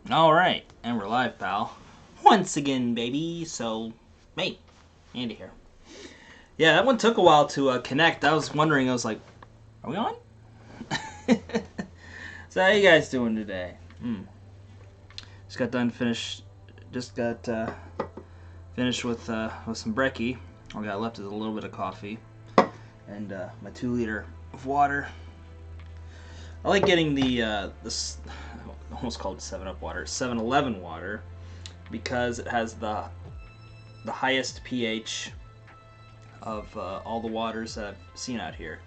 Alright, and we're live, pal. Once again, baby. So, hey, Andy here. Yeah, that one took a while to connect. I was wondering, I was like, are we on? So, how you guys doing today? Just got finished with some brekkie. All I got left is a little bit of coffee and my 2 liter of water. I like getting this almost called 7-Up water, 7-Eleven water, because it has the highest pH of all the waters that I've seen out here.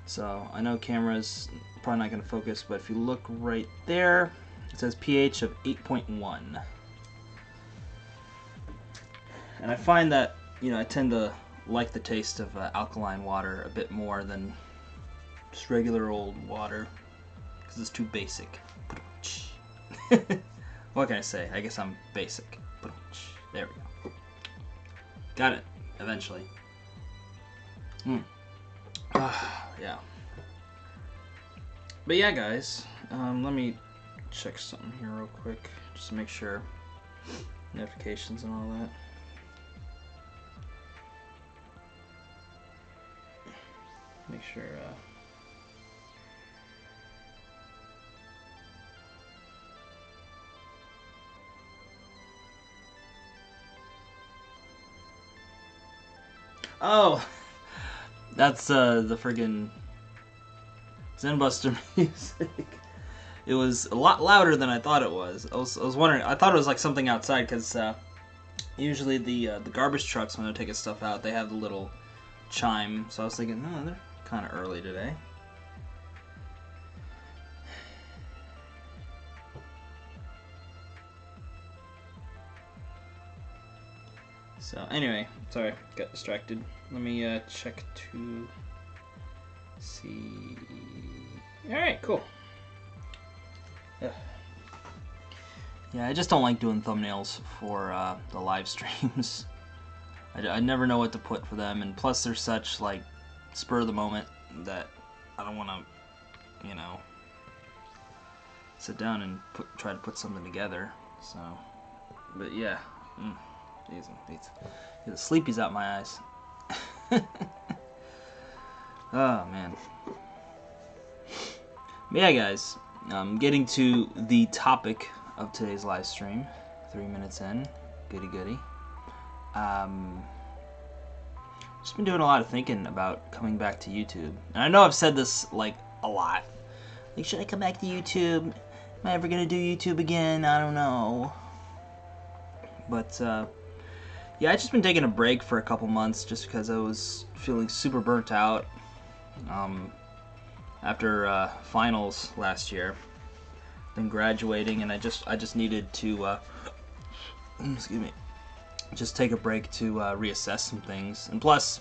So I know camera's probably not going to focus, but if you look right there, it says pH of 8.1. And I find that, I tend to like the taste of alkaline water a bit more than just regular old water, because it's too basic. What can I say? I guess I'm basic. There we go. Got it. Eventually. Yeah. But yeah, guys. Let me check something here real quick, just to make sure notifications and all that. Make sure. Oh, that's the friggin' Zenbuster music. It was a lot louder than I thought it was. I was wondering. I thought it was like something outside, because usually the garbage trucks, when they're taking stuff out, they have the little chime. So I was thinking, no, they're kind of early today. So anyway, sorry, got distracted. Let me check to see. All right, cool. Yeah, I just don't like doing thumbnails for the live streams. I never know what to put for them, and plus they're such like spur of the moment that I don't want to, sit down and try to put something together. So, but yeah. Jeez, the sleepy's out my eyes. Oh man. But yeah, guys, getting to the topic of today's live stream. 3 minutes in, goody. Just been doing a lot of thinking about coming back to YouTube, and I know I've said this like a lot. Like, should I come back to YouTube? Am I ever gonna do YouTube again? I don't know. But yeah, I just been taking a break for a couple months just because I was feeling super burnt out after finals last year, then graduating, and I just needed to excuse me, just take a break to reassess some things. And plus,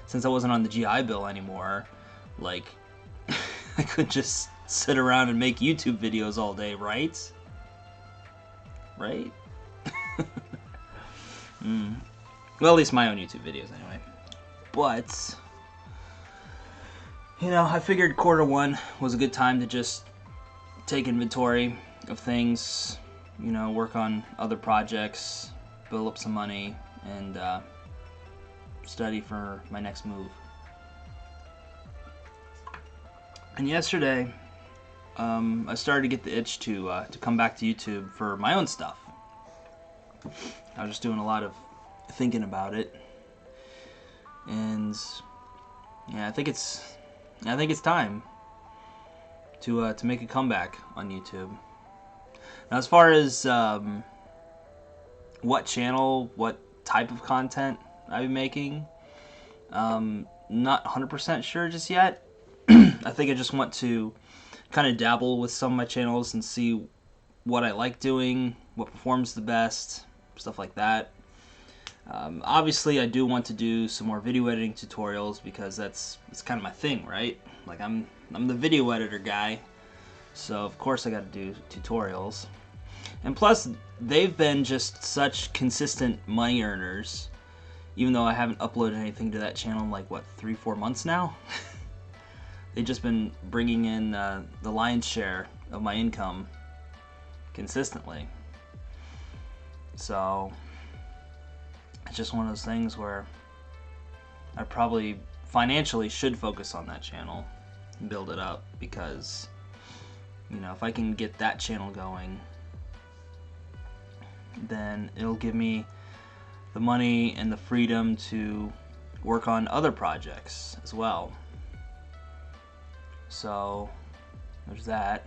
since I wasn't on the GI Bill anymore, like I could just sit around and make YouTube videos all day, right? Right? Well, at least my own YouTube videos anyway. But I figured Q1 was a good time to just take inventory of things, work on other projects, build up some money, and study for my next move. And yesterday, I started to get the itch to come back to YouTube for my own stuff. I was just doing a lot of thinking about it, and yeah, I think it's time to make a comeback on YouTube. Now, as far as what channel, what type of content I'll be making, not 100% sure just yet. I think I just want to kind of dabble with some of my channels and see what I like doing, what performs the best, stuff like that. Obviously, I do want to do some more video editing tutorials, because it's kind of my thing, right? Like, I'm the video editor guy, so of course I got to do tutorials. And plus, they've been just such consistent money earners, even though I haven't uploaded anything to that channel in like, what, 3-4 months now? They've just been bringing in the lion's share of my income consistently. So it's just one of those things where I probably financially should focus on that channel and build it up, because, you know, if I can get that channel going, then it'll give me the money and the freedom to work on other projects as well. So there's that.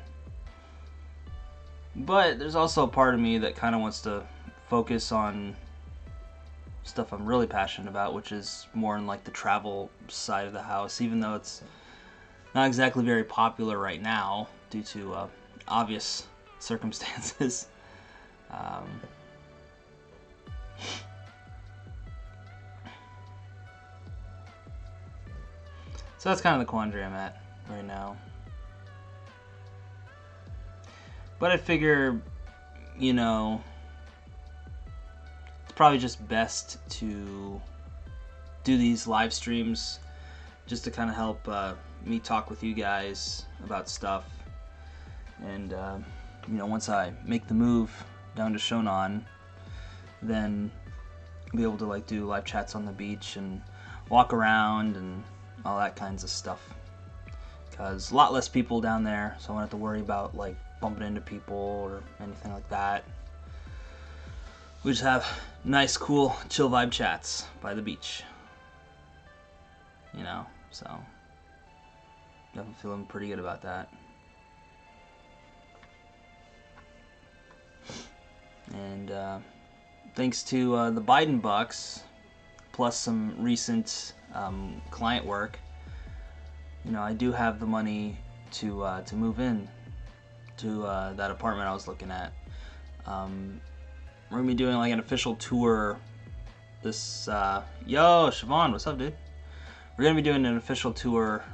But there's also a part of me that kind of wants to focus on stuff I'm really passionate about, which is more in like the travel side of the house, even though it's not exactly very popular right now due to obvious circumstances. So that's kind of the quandary I'm at right now. But I figure, you know, it's probably just best to do these live streams just to kind of help me talk with you guys about stuff. And, you know, once I make the move down to Shonan, then I'll be able to like do live chats on the beach and walk around and all that kinds of stuff. Because a lot less people down there, so I don't have to worry about like bumping into people or anything like that. We just have nice, cool, chill vibe chats by the beach. You know, so definitely feeling pretty good about that. And thanks to the Biden bucks, plus some recent client work, you know, I do have the money to move in to that apartment I was looking at. We're gonna be doing like an official tour this yo Siobhan, what's up, dude? We're gonna be doing an official tour,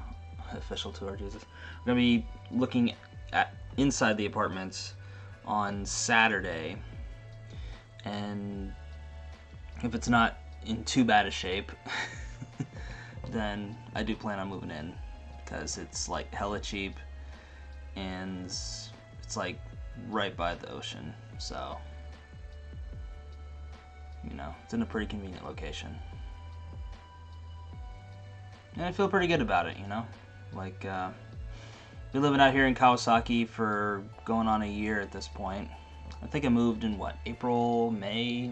Jesus. We're gonna be looking at inside the apartments on Saturday, and if it's not in too bad a shape, then I do plan on moving in, because it's like hella cheap and it's like right by the ocean, so you know, it's in a pretty convenient location. And I feel pretty good about it, you know? Like, been living out here in Kawasaki for going on a year at this point. I think I moved in, what, April, May?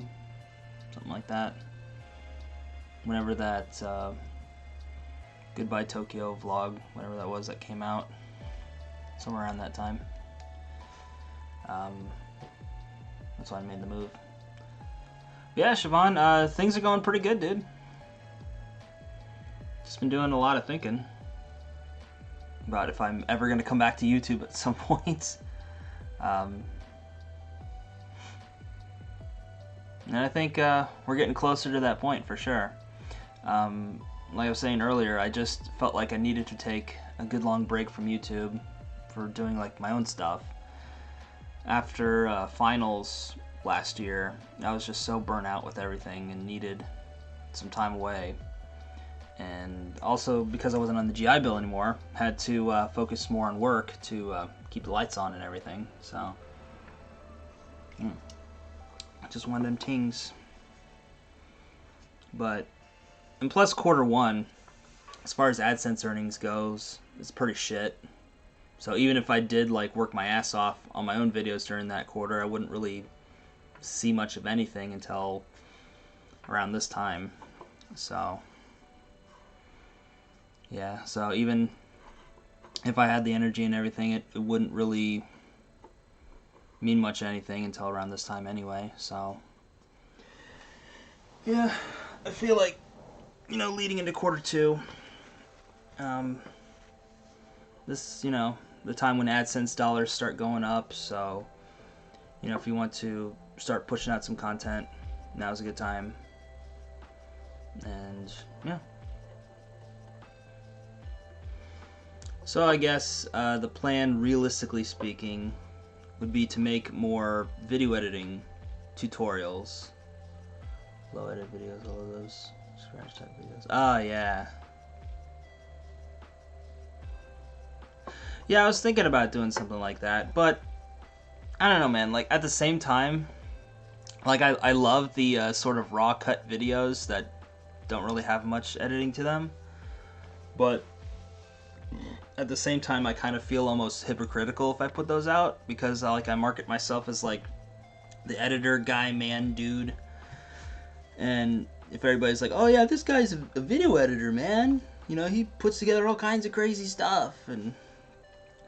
Something like that. Whenever that Goodbye Tokyo vlog, whatever that was, that came out. Somewhere around that time. That's why I made the move. Yeah, Siobhan, things are going pretty good, dude. Just been doing a lot of thinking about if I'm ever going to come back to YouTube at some point. And I think we're getting closer to that point for sure. Like I was saying earlier, I just felt like I needed to take a good long break from YouTube for doing like my own stuff. After finals last year, I was just so burnt out with everything and needed some time away. And also because I wasn't on the GI Bill anymore, had to focus more on work to keep the lights on and everything. So, just one of them things. But, and plus quarter one, as far as AdSense earnings goes, it's pretty shit. So even if I did like work my ass off on my own videos during that quarter, I wouldn't really see much of anything until around this time. So yeah, so even if I had the energy and everything, it wouldn't really mean much anything until around this time anyway. So yeah, I feel like, you know, leading into quarter two, this, you know, the time when AdSense dollars start going up. So, you know, if you want to start pushing out some content, now's a good time. And yeah. So I guess the plan, realistically speaking, would be to make more video editing tutorials. Low edit videos, all of those scratch type videos. Oh yeah. Yeah, I was thinking about doing something like that, but I don't know, man. Like, at the same time, like, I love the sort of raw cut videos that don't really have much editing to them. But at the same time, I kind of feel almost hypocritical if I put those out, because like I market myself as like the editor guy, man, dude. And if everybody's like, oh yeah, this guy's a video editor, man. You know, he puts together all kinds of crazy stuff, and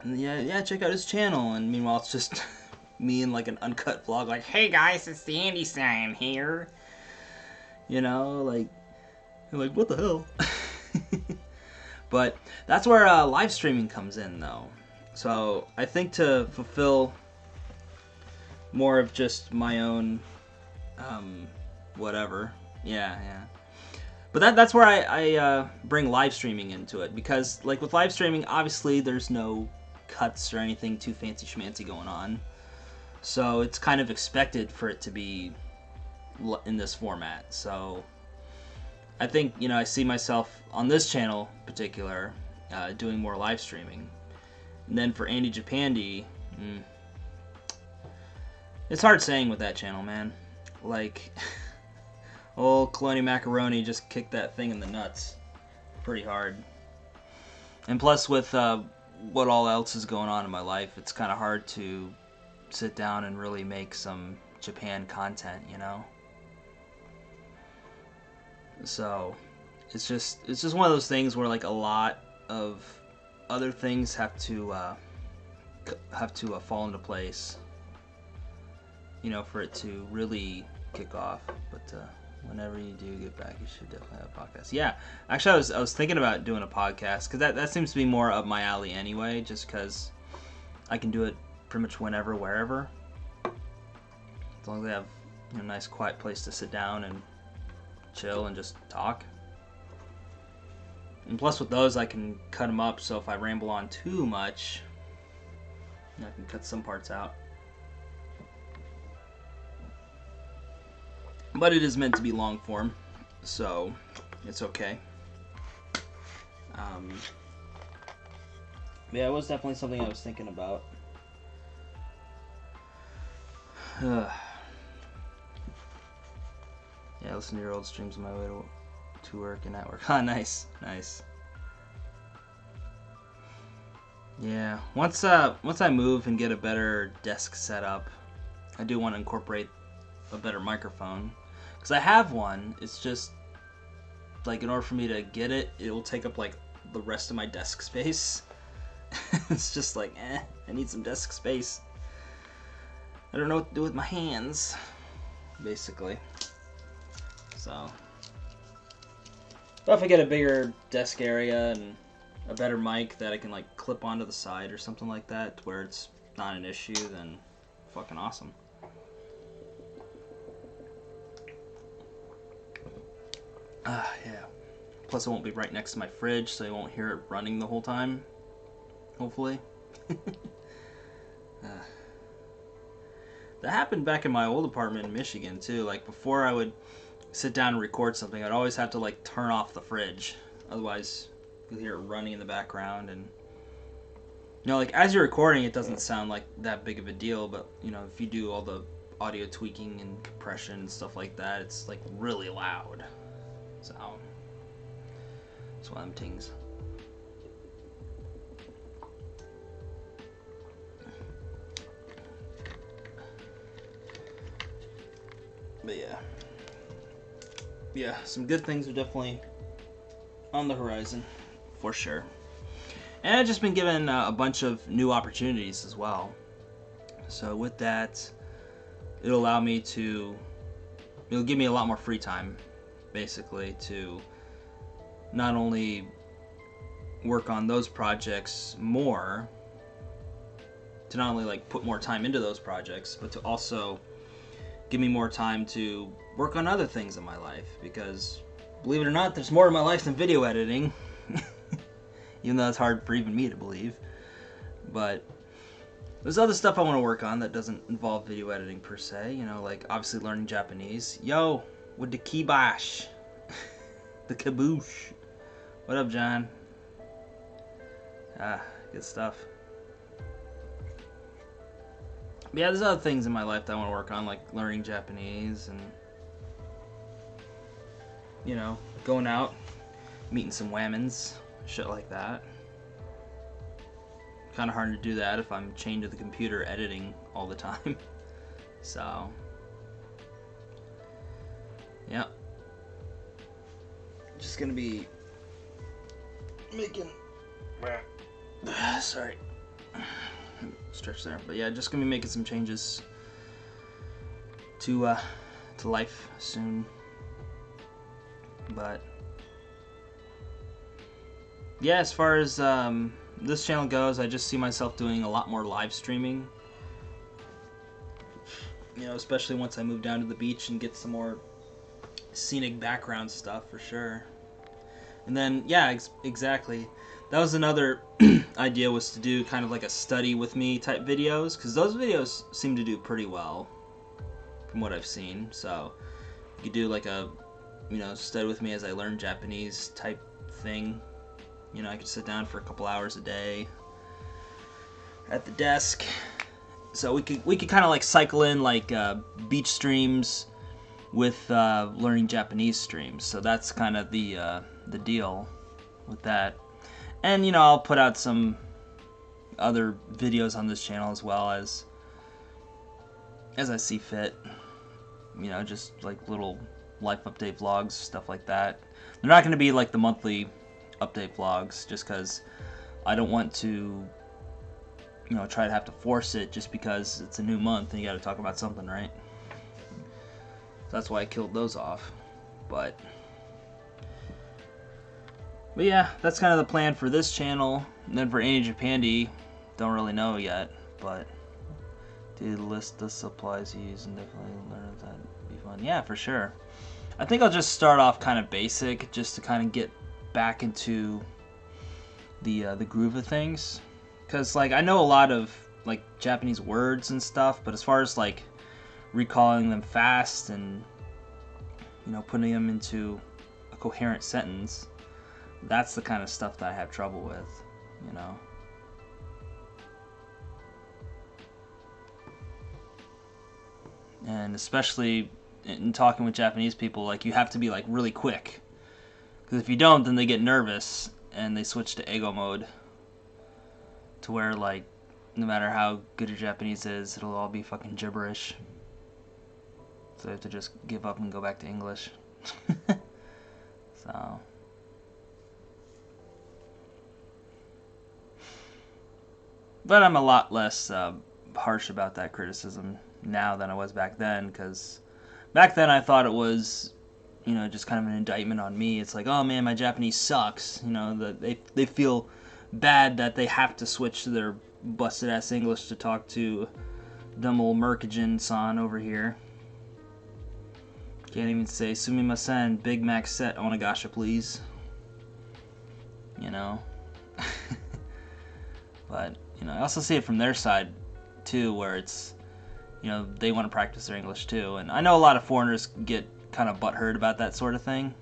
yeah, check out his channel. And meanwhile, it's just me in like an uncut vlog, like, hey guys, it's the Andy Sign here. You know, like, you're like, what the hell? But that's where live streaming comes in, though. So I think to fulfill more of just my own whatever, yeah. But that's where I bring live streaming into it, because like with live streaming, obviously there's no cuts or anything too fancy schmancy going on, so it's kind of expected for it to be in this format. So I think, you know, I see myself on this channel in particular doing more live streaming. And then for Andy Japandi, it's hard saying with that channel, man. Like, old Cloney Macaroni just kicked that thing in the nuts pretty hard. And plus with what all else is going on in my life, it's kind of hard to sit down and really make some Japan content, you know? So it's just one of those things where like a lot of other things have to fall into place, you know, for it to really kick off. But whenever you do get back, you should definitely have a podcast. Yeah, actually, I was thinking about doing a podcast, because that seems to be more up my alley anyway, just because I can do it pretty much whenever, wherever, as long as I have, you know, a nice quiet place to sit down and chill and just talk. And plus with those, I can cut them up, so if I ramble on too much, I can cut some parts out. But it is meant to be long form, so it's okay. Yeah, it was definitely something I was thinking about. Yeah, listen to your old streams on my way to work and at work. Ah, nice. Yeah, once I move and get a better desk set up, I do want to incorporate a better microphone, because I have one. It's just like, in order for me to get it, it will take up like the rest of my desk space. It's just like, I need some desk space. I don't know what to do with my hands, basically. So, but if I get a bigger desk area and a better mic that I can like clip onto the side or something like that, where it's not an issue, then fucking awesome. Yeah. Plus, it won't be right next to my fridge, so you won't hear it running the whole time. Hopefully. That happened back in my old apartment in Michigan too. Like, before I would sit down and record something, I'd always have to like turn off the fridge, otherwise you'll hear it running in the background. And you know, like, as you're recording, it doesn't sound like that big of a deal, but you know, if you do all the audio tweaking and compression and stuff like that, it's like really loud. So it's one of them things. But yeah, some good things are definitely on the horizon, for sure. And I've just been given a bunch of new opportunities as well. So with that, it'll give me a lot more free time, basically, to not only work on those projects more, to not only like put more time into those projects, but to also give me more time to work on other things in my life, because believe it or not, there's more in my life than video editing. Even though it's hard for even me to believe. But there's other stuff I want to work on that doesn't involve video editing per se, you know, like obviously learning Japanese. Yo, with the kibosh. The kaboosh. What up, John? Good stuff. Yeah, there's other things in my life that I want to work on, like learning Japanese and, you know, going out, meeting some whammons, shit like that. Kind of hard to do that if I'm chained to the computer editing all the time. So, yeah. Just gonna be making. Sorry. Stretch there, but yeah, just gonna be making some changes to life soon. But yeah, as far as this channel goes, I just see myself doing a lot more live streaming. You know, especially once I move down to the beach and get some more scenic background stuff for sure. And then, yeah, exactly. That was another idea, was to do kind of like a study with me type videos, because those videos seem to do pretty well from what I've seen. So you could do like a, you know, study with me as I learn Japanese type thing. You know, I could sit down for a couple hours a day at the desk. So we could kind of like cycle in like beach streams with learning Japanese streams. So that's kind of the deal with that. And, you know, I'll put out some other videos on this channel as well as I see fit. You know, just like little life update vlogs, stuff like that. They're not going to be like the monthly update vlogs, just because I don't want to, you know, try to have to force it just because it's a new month and you got to talk about something, right? So that's why I killed those off. But yeah, that's kind of the plan for this channel. And then for Any Japandy, don't really know yet, but do list the supplies you use and definitely learn that. Be fun. Yeah, for sure. I think I'll just start off kind of basic, just to kind of get back into the groove of things. Because like I know a lot of like Japanese words and stuff, but as far as like recalling them fast and, you know, putting them into a coherent sentence, that's the kind of stuff that I have trouble with, you know. And especially in talking with Japanese people, like you have to be like really quick, because if you don't, then they get nervous and they switch to ego mode, to where like no matter how good your Japanese is, it'll all be fucking gibberish. So you have to just give up and go back to English. So but I'm a lot less harsh about that criticism now than I was back then, because back then I thought it was, you know, just kind of an indictment on me. It's like, oh man, my Japanese sucks. You know, that they feel bad that they have to switch to their busted ass English to talk to dumb old Merkajin-san over here. Can't even say sumimasen, Big Mac set, onegasha please. You know. But you know, I also see it from their side too, where it's, you know, they want to practice their English too. And I know a lot of foreigners get kind of butthurt about that sort of thing.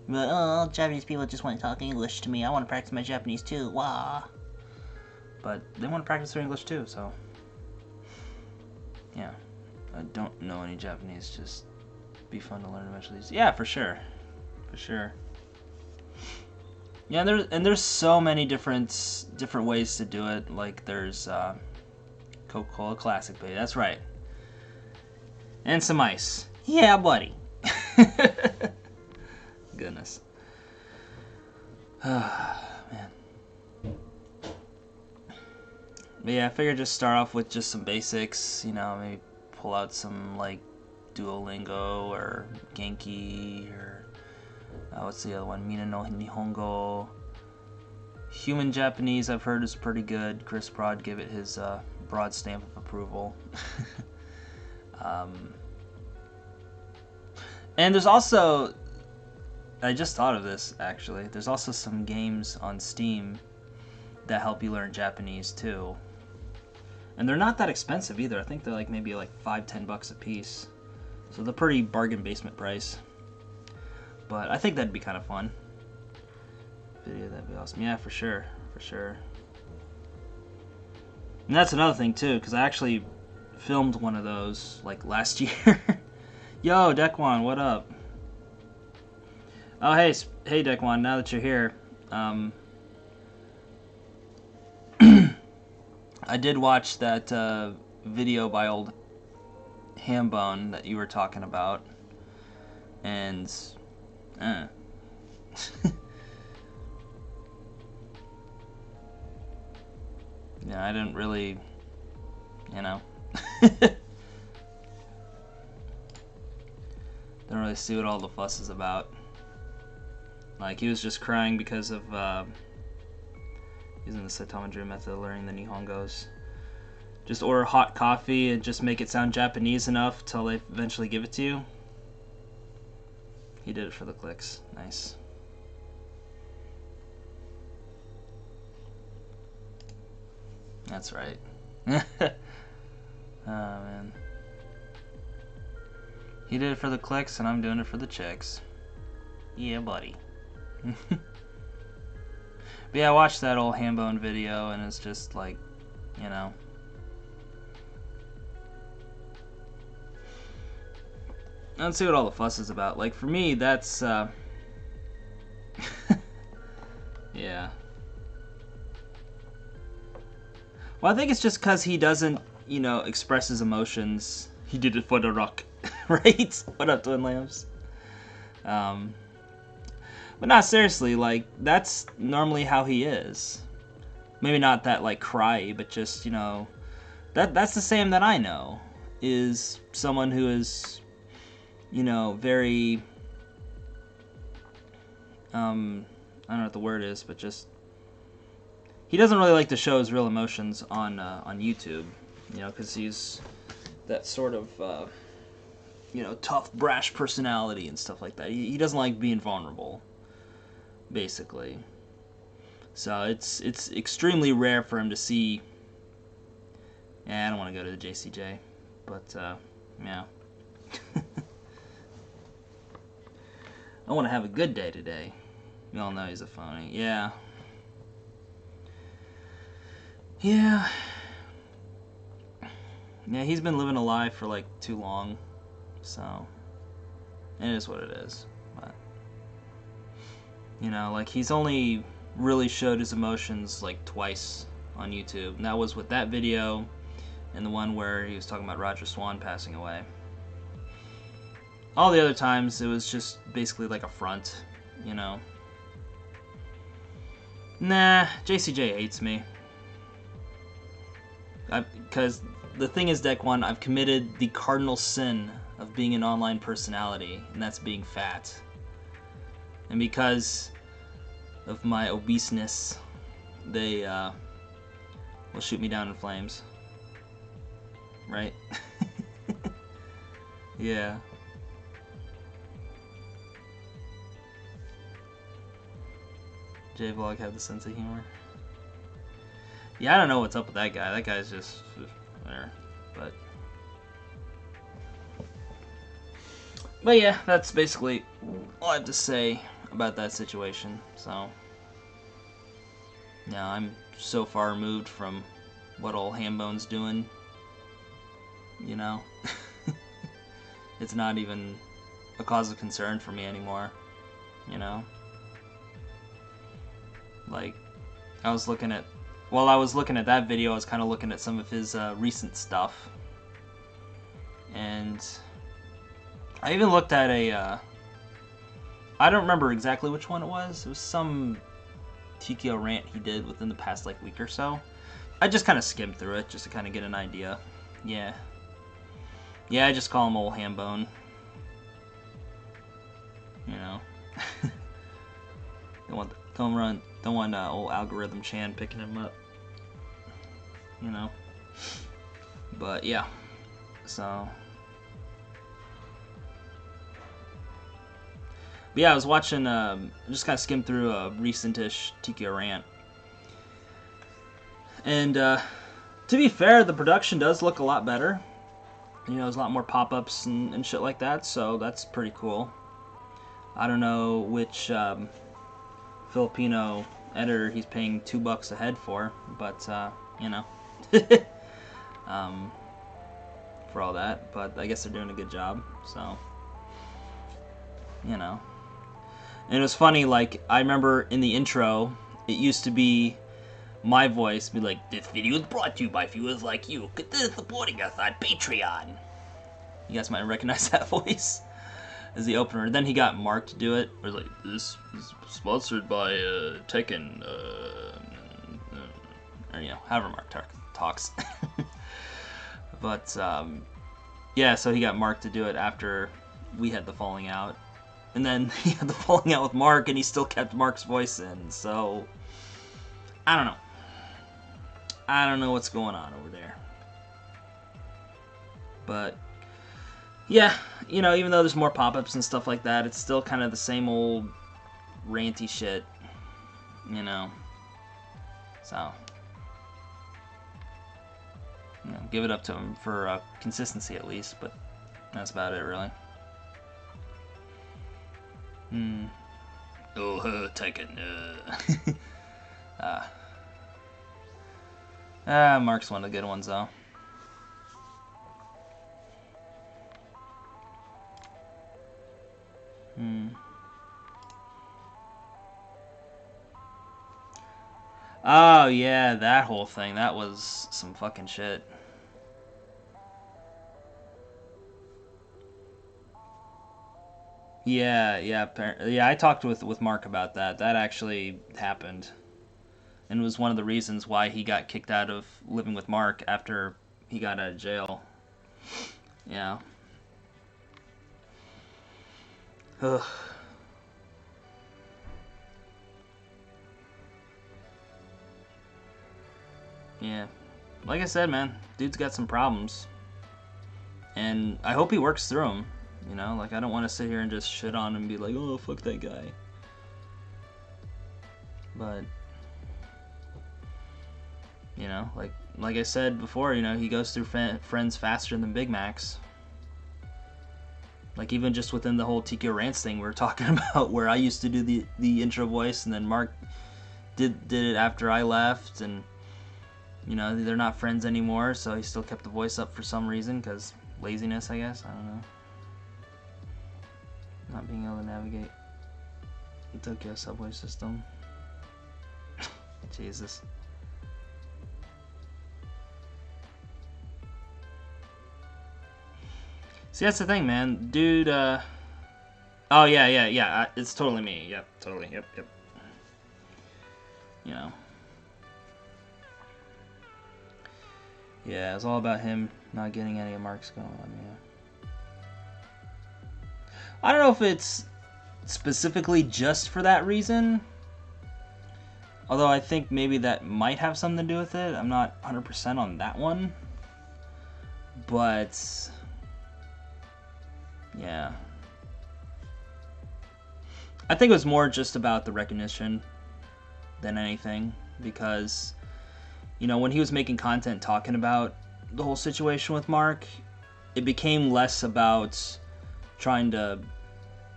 But, oh, Japanese people just want to talk English to me. I want to practice my Japanese too. Wah. But they want to practice their English too, so yeah. I don't know any Japanese, just be fun to learn eventually. Yeah, for sure. For sure. Yeah, there's so many different ways to do it. Like there's Coca-Cola Classic Bay. That's right. And some ice. Yeah, buddy. Goodness. Man. But yeah, I figured just start off with just some basics. You know, maybe pull out some like Duolingo or Genki or what's the other one? Mina no Nihongo. Human Japanese, I've heard, is pretty good. Chris Broad gave it his broad stamp of approval. And there's also, I just thought of this actually, there's also some games on Steam that help you learn Japanese too. And they're not that expensive either. I think they're like maybe like $5-10 a piece. So they're pretty bargain basement price. But I think that'd be kind of fun. Video, that'd be awesome. Yeah, for sure. For sure. And that's another thing too, because I actually filmed one of those like last year. Yo, Dekwan, what up? Oh, hey, Dekwan. Now that you're here, I did watch that video by old Hambone that you were talking about, and yeah, I didn't really, you know, don't really see what all the fuss is about. Like, he was just crying because of using the Saitomadru method of learning the Nihongos. Just order hot coffee and just make it sound Japanese enough till they eventually give it to you. He did it for the clicks. Nice. That's right. Oh, man. He did it for the clicks, and I'm doing it for the chicks. Yeah, buddy. But yeah, I watched that old Hambone video, and it's just like, you know. I don't see what all the fuss is about. Like, for me, that's, yeah. Well, I think it's just because he doesn't, you know, express his emotions. He did it for the rock, right? What up, Twin Lamps? But not seriously, like, that's normally how he is. Maybe not that, like, cry, but just, you know, that's the same that I know. Is someone who is, you know, very, I don't know what the word is, but just, he doesn't really like to show his real emotions on YouTube, you know, because he's that sort of, you know, tough, brash personality and stuff like that. He doesn't like being vulnerable, basically. So it's extremely rare for him to see. Yeah, I don't want to go to the JCJ, but yeah. I want to have a good day today. We all know he's a phony. Yeah. Yeah. Yeah, he's been living a lie for like too long. So it is what it is. But you know, like, he's only really showed his emotions like twice on YouTube. And that was with that video and the one where he was talking about Roger Swan passing away. All the other times, it was just basically like a front, you know. Nah, JCJ hates me. Because the thing is, Deck One, I've committed the cardinal sin of being an online personality, and that's being fat. And because of my obeseness, they will shoot me down in flames. Right? Yeah. J-Vlog had the sense of humor. Yeah, I don't know what's up with that guy. That guy's just there. But yeah, that's basically all I have to say about that situation. So, yeah, I'm so far removed from what old Hambone's doing. You know, it's not even a cause of concern for me anymore. You know, like, while I was looking at that video, I was kind of looking at some of his recent stuff, and I even looked at I don't remember exactly which one it was. It was some TKO rant he did within the past like week or so. I just kind of skimmed through it just to kind of get an idea. Yeah, I just call him old Hambone. You know, don't want old Algorithm Chan picking him up. You know, but yeah, so. But yeah, I was watching, just kind of skimmed through a recent-ish TKO rant. And, to be fair, the production does look a lot better. You know, there's a lot more pop-ups and shit like that, so that's pretty cool. I don't know which, Filipino editor he's paying $2 a head for, but, you know. for all that, but I guess they're doing a good job, so, you know. And it was funny, like, I remember in the intro, it used to be my voice, be like, this video is brought to you by viewers like you. Consider supporting us on Patreon. You guys might recognize that voice as the opener. Then he got Mark to do it. It was like, this is sponsored by Tekken, or, you know, however Mark talks. But, yeah, so he got Mark to do it after we had the falling out. And then he had the falling out with Mark, and he still kept Mark's voice in. So, I don't know. I don't know what's going on over there. But, yeah, you know, even though there's more pop-ups and stuff like that, it's still kind of the same old ranty shit, you know. So, you know, give it up to him for consistency at least, but that's about it, really. Oh, Tekken. Mark's one of the good ones, though. Oh, yeah, that whole thing. That was some fucking shit. Yeah, I talked with Mark about that. That actually happened. And was one of the reasons why he got kicked out of living with Mark after he got out of jail. Yeah. Ugh. Yeah. Like I said, man, dude's got some problems. And I hope he works through them. You know, like, I don't want to sit here and just shit on him and be like, oh, fuck that guy. But, you know, like I said before, you know, he goes through friends faster than Big Macs. Like, even just within the whole TQ Rants thing we were talking about, where I used to do the intro voice, and then Mark did it after I left, and, you know, they're not friends anymore, so he still kept the voice up for some reason, because laziness, I guess, I don't know. Not being able to navigate the Tokyo subway system. Jesus. See, that's the thing, man. Dude, oh, yeah. It's totally me. Yep, totally. Yep. You know. Yeah, it's all about him not getting any marks going on, yeah. I don't know if it's specifically just for that reason. Although I think maybe that might have something to do with it. I'm not 100% on that one. But, yeah. I think it was more just about the recognition than anything. Because, you know, when he was making content talking about the whole situation with Mark, it became less about trying to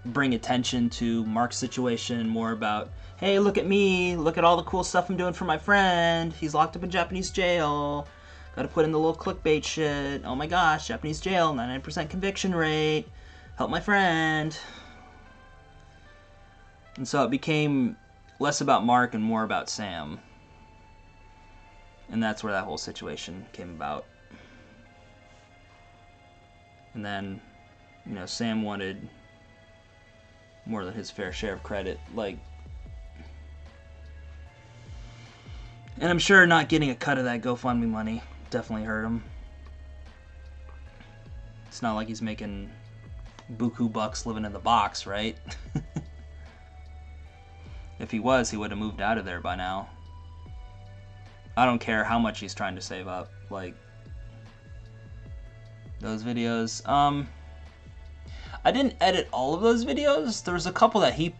bring attention to Mark's situation, more about, hey, look at me, look at all the cool stuff I'm doing for my friend, he's locked up in Japanese jail, gotta put in the little clickbait shit, oh my gosh, Japanese jail, 99% conviction rate, help my friend. And so it became less about Mark and more about Sam. And that's where that whole situation came about. And then, you know, Sam wanted more than his fair share of credit, like, and I'm sure not getting a cut of that GoFundMe money definitely hurt him. It's not like he's making buku bucks living in the box, right? If he was, he would have moved out of there by now. I don't care how much he's trying to save up, like, those videos. I didn't edit all of those videos. There was a couple that he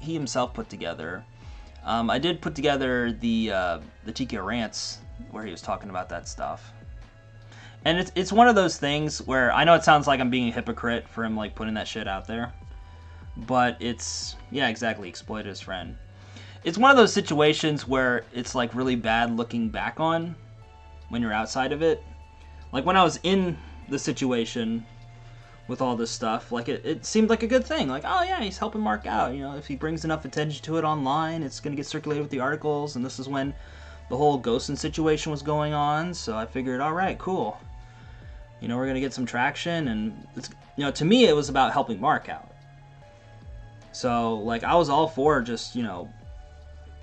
himself put together. I did put together the TQ Rants where he was talking about that stuff. And it's one of those things where I know it sounds like I'm being a hypocrite for him like putting that shit out there, but it's, yeah, exactly, exploit his friend. It's one of those situations where it's like really bad looking back on when you're outside of it. Like when I was in the situation with all this stuff. Like, it seemed like a good thing. Like, oh yeah, he's helping Mark out. You know, if he brings enough attention to it online, it's going to get circulated with the articles. And this is when the whole ghosting situation was going on. So I figured, all right, cool. You know, we're going to get some traction. And, it's, you know, to me, it was about helping Mark out. So, like, I was all for just, you know,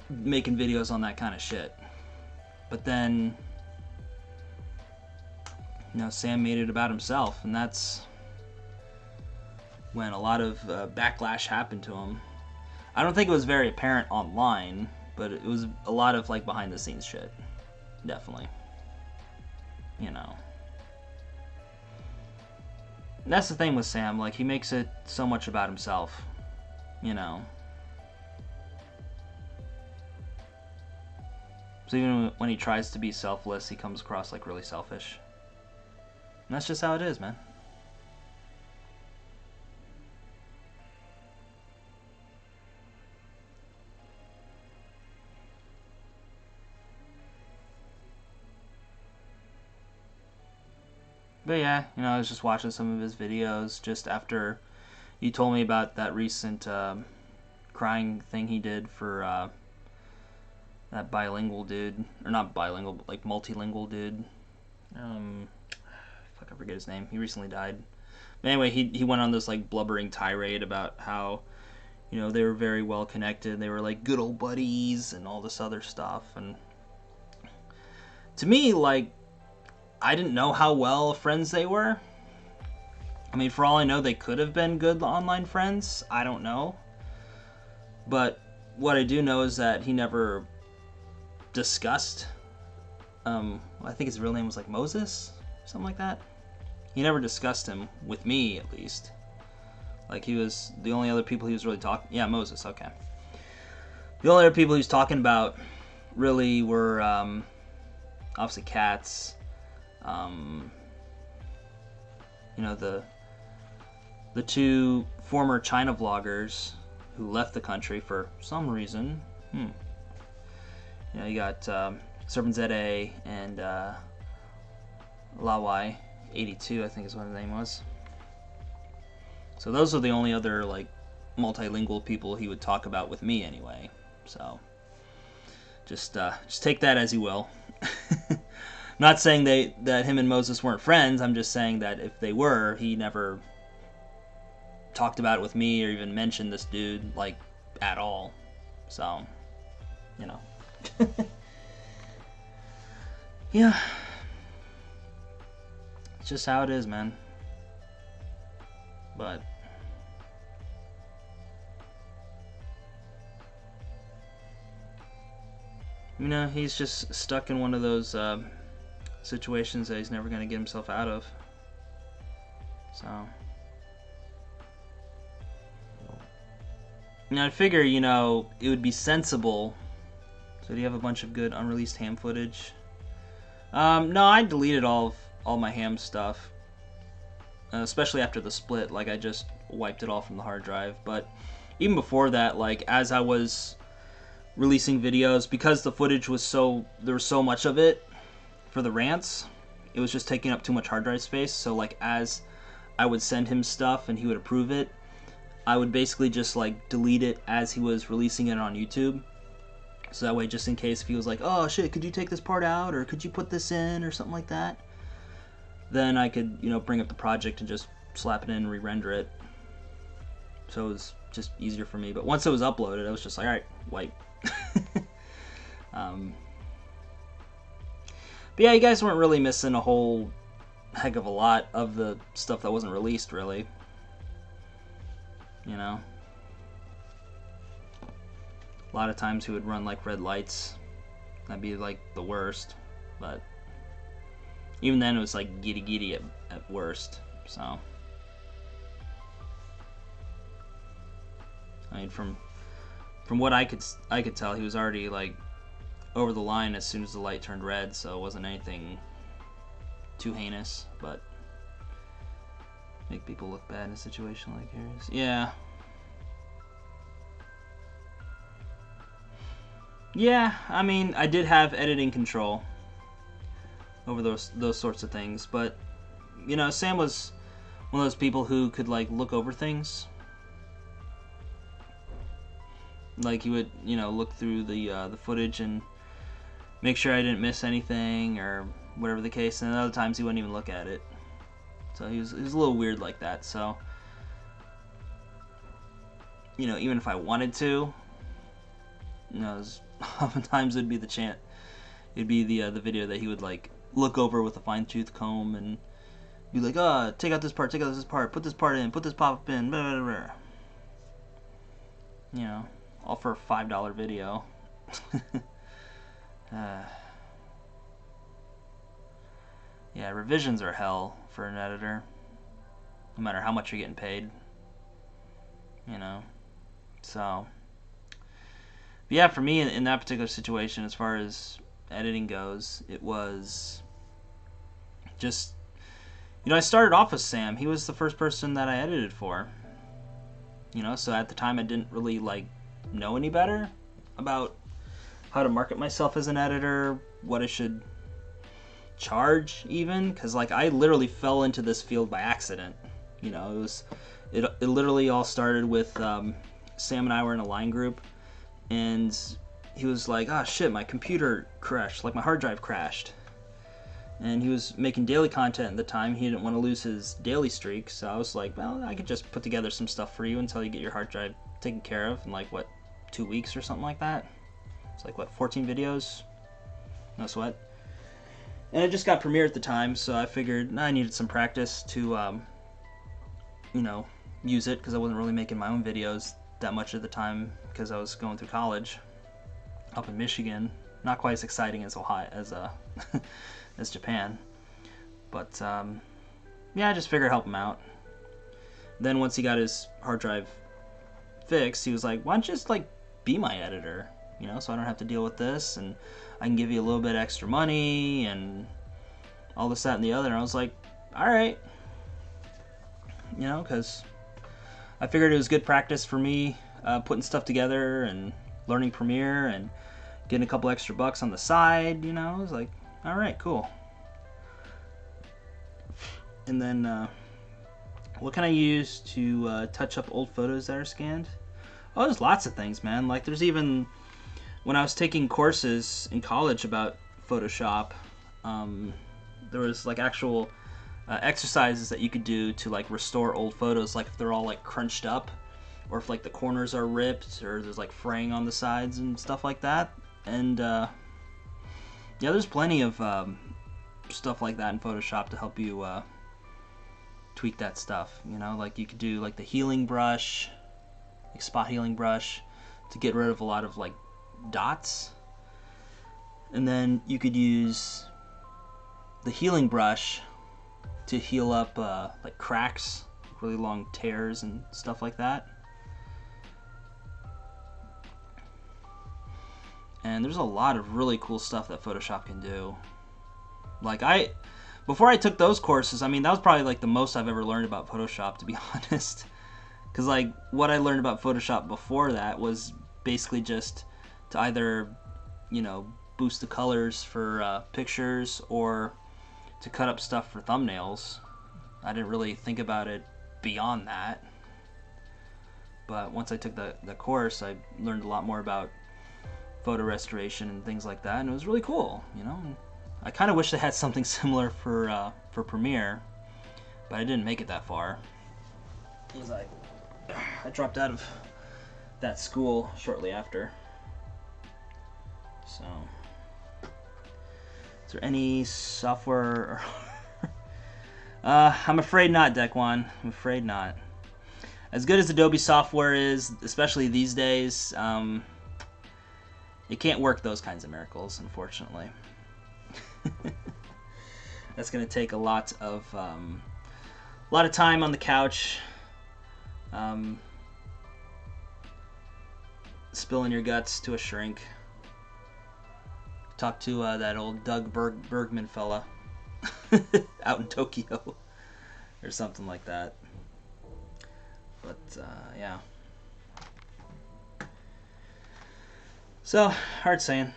making videos on that kind of shit. But then, you know, Sam made it about himself. And that's when a lot of backlash happened to him. I don't think it was very apparent online, but it was a lot of, like, behind the scenes shit. Definitely. You know. And that's the thing with Sam, like, he makes it so much about himself. You know. So even when he tries to be selfless, he comes across like really selfish. And that's just how it is, man. But yeah, you know, I was just watching some of his videos just after you told me about that recent crying thing he did for that bilingual dude. Or not bilingual, but like multilingual dude. Fuck, I forget his name. He recently died. But anyway, he went on this like blubbering tirade about how, you know, they were very well connected. They were like good old buddies and all this other stuff. And to me, like, I didn't know how well friends they were. I mean, for all I know, they could have been good online friends. I don't know. But what I do know is that he never discussed, I think his real name was like Moses, something like that. He never discussed him with me, at least. Like, he was the only other people he was really talking. Yeah, Moses. Okay. The only other people he was talking about really were obviously cats. You know, the two former China vloggers who left the country for some reason. You know, you got Serpent ZA and Lawai 82, I think is what his name was. So those are the only other like multilingual people he would talk about with me anyway. So just take that as you will. I'm not saying that him and Moses weren't friends. I'm just saying that if they were, he never talked about it with me or even mentioned this dude like at all. So, you know. Yeah. It's just how it is, man. But you know, he's just stuck in one of those situations that he's never going to get himself out of. So, now I figure, you know, it would be sensible. So do you have a bunch of good unreleased ham footage? No, I deleted all my ham stuff, especially after the split. Like, I just wiped it all from the hard drive. But even before that, like, as I was releasing videos, because the footage was there was so much of it for the rants, it was just taking up too much hard drive space. So like, as I would send him stuff and he would approve it, I would basically just like delete it as he was releasing it on YouTube. So that way, just in case if he was like, oh shit, could you take this part out, or could you put this in, or something like that, then I could, you know, bring up the project and just slap it in and re-render it. So it was just easier for me. But once it was uploaded, I was just like, alright, wipe. But yeah, you guys weren't really missing a whole heck of a lot of the stuff that wasn't released, really. You know? A lot of times he would run like red lights. That'd be like the worst. But even then it was like giddy at worst. So I mean, from what I could tell, he was already like over the line as soon as the light turned red, so it wasn't anything too heinous, but make people look bad in a situation like yours. Yeah. Yeah, I mean, I did have editing control over those sorts of things, but you know, Sam was one of those people who could like look over things. Like he would, you know, look through the footage and make sure I didn't miss anything or whatever the case. And other times he wouldn't even look at it. So he was a little weird like that. So, you know, even if I wanted to, you know, oftentimes it'd be it'd be the video that he would like look over with a fine tooth comb and be like, oh, take out this part, put this part in, put this pop-up in, blah, blah, blah. You know, all for a $5 video. Yeah, revisions are hell for an editor, no matter how much you're getting paid. You know, so yeah, for me in that particular situation, as far as editing goes, it was just, you know, I started off with Sam. He was the first person that I edited for. You know, so at the time I didn't really like know any better about how to market myself as an editor, what I should charge even, because like I literally fell into this field by accident. You know, it literally all started with Sam and I were in a line group, and he was like, oh shit, my computer crashed, like my hard drive crashed. And he was making daily content at the time. He didn't want to lose his daily streak, so I was like, well, I could just put together some stuff for you until you get your hard drive taken care of in like, what, 2 weeks or something like that? It's like, what, 14 videos? No sweat. And it just got premiered at the time, so I figured I needed some practice to, you know, use it, because I wasn't really making my own videos that much at the time, because I was going through college up in Michigan. Not quite as exciting as Ohio, as Japan. But, yeah, I just figured help him out. Then once he got his hard drive fixed, he was like, why don't you just, like, be my editor? You know, so I don't have to deal with this, and I can give you a little bit extra money, and all this, that, and the other. And I was like, alright. You know, because I figured it was good practice for me, putting stuff together and learning Premiere and getting a couple extra bucks on the side, you know. I was like, alright, cool. And then, what can I use to touch up old photos that are scanned? Oh, there's lots of things, man. Like, there's even, when I was taking courses in college about Photoshop, there was, like, actual exercises that you could do to, like, restore old photos, like, if they're all, like, crunched up, or if, like, the corners are ripped, or there's, like, fraying on the sides and stuff like that. And, yeah, there's plenty of stuff like that in Photoshop to help you tweak that stuff, you know? Like, you could do, like, the healing brush, like, spot healing brush, to get rid of a lot of, like, dots. And then you could use the healing brush to heal up, like, cracks, really long tears and stuff like that. And there's a lot of really cool stuff that Photoshop can do. Like, before I took those courses, I mean, that was probably, like, the most I've ever learned about Photoshop, to be honest. Because, like, what I learned about Photoshop before that was basically just to either, you know, boost the colors for pictures or to cut up stuff for thumbnails. I didn't really think about it beyond that. But once I took the course, I learned a lot more about photo restoration and things like that, and it was really cool, you know. I kind of wish they had something similar for Premiere, but I didn't make it that far. Because I dropped out of that school shortly after. So, is there any software? I'm afraid not, Dekwan. I'm afraid not. As good as Adobe software is, especially these days, it can't work those kinds of miracles, unfortunately. That's going to take a lot of time on the couch, spilling your guts to a shrink. Talk to that old Doug Bergman fella out in Tokyo or something like that. But yeah. So, hard saying.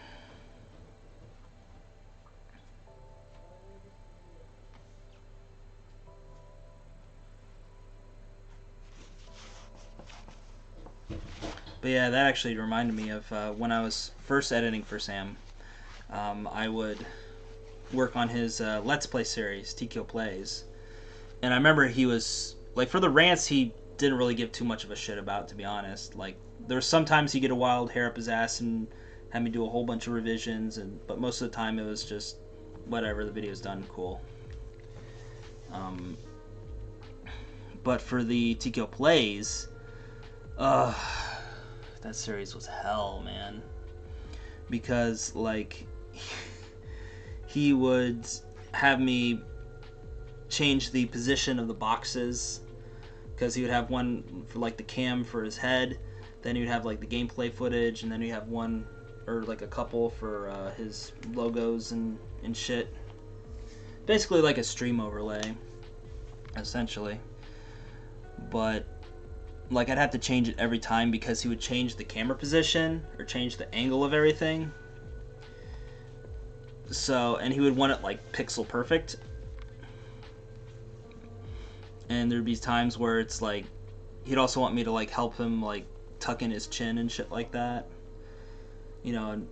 But yeah, that actually reminded me of when I was first editing for Sam. I would work on his Let's Play series, TKO Plays. And I remember he was, like, for the rants, he didn't really give too much of a shit about, to be honest. Like, there were sometimes he'd get a wild hair up his ass and have me do a whole bunch of revisions, but most of the time it was just whatever, the video's done, cool. But for the TKO Plays, that series was hell, man. Because, like, he would have me change the position of the boxes, because he would have one for, like, the cam for his head, then he would have, like, the gameplay footage, and then he'd have one, or, like, a couple for his logos and shit. Basically like a stream overlay, essentially. But, like, I'd have to change it every time because he would change the camera position or change the angle of everything. So, and he would want it, like, pixel perfect. And there'd be times where it's like, he'd also want me to, like, help him, like, tuck in his chin and shit like that. You know, and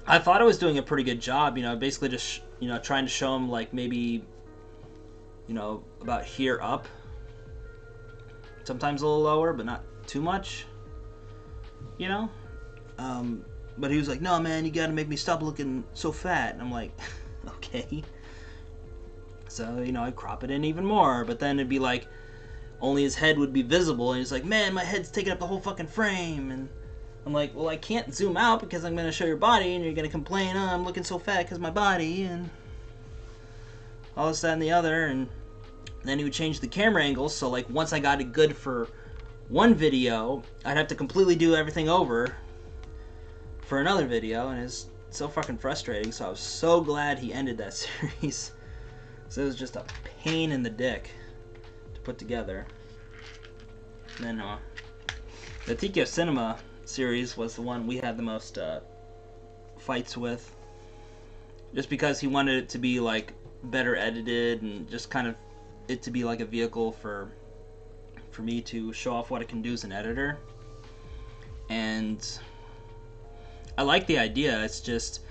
I thought I was doing a pretty good job, you know, basically just, you know, trying to show him, like, maybe, you know, about here up. Sometimes a little lower, but not too much, you know? But he was like, no, man, you gotta make me stop looking so fat. And I'm like, okay. So, you know, I'd crop it in even more, but then it'd be like, only his head would be visible, and he's like, man, my head's taking up the whole fucking frame, and I'm like, well, I can't zoom out because I'm going to show your body, and you're going to complain, oh, I'm looking so fat because my body, and all this, that, and the other, and then he would change the camera angles, so, like, once I got it good for one video, I'd have to completely do everything over for another video, and it's so fucking frustrating, so I was so glad he ended that series. So it was just a pain in the dick to put together. And then the TKO Cinema series was the one we had the most fights with, just because he wanted it to be, like, better edited and just kind of it to be like a vehicle for me to show off what I can do as an editor. And I like the idea. It's just,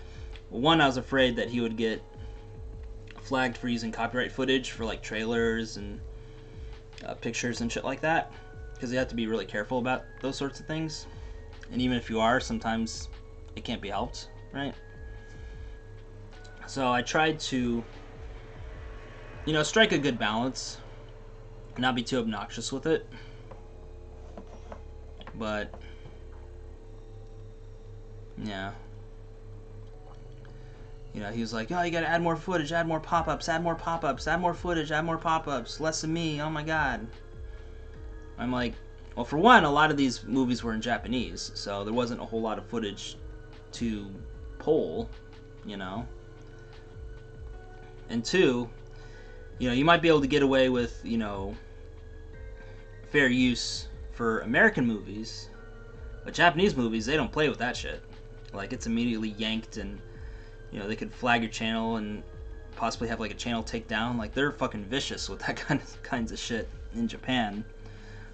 one, I was afraid that he would get flagged for using copyright footage for, like, trailers and pictures and shit like that, because you have to be really careful about those sorts of things. And even if you are, sometimes it can't be helped, right? So I tried to, you know, strike a good balance, not be too obnoxious with it. But yeah, you know, he was like, oh, you gotta add more footage, add more pop-ups, add more pop-ups, add more footage, add more pop-ups, less of me, oh my god. I'm like, well, for one, a lot of these movies were in Japanese, so there wasn't a whole lot of footage to pull, you know. And two, you know, you might be able to get away with, you know, fair use for American movies, but Japanese movies, they don't play with that shit. Like, it's immediately yanked, and, you know, they could flag your channel and possibly have, like, a channel takedown. Like, they're fucking vicious with that kinds of shit in Japan.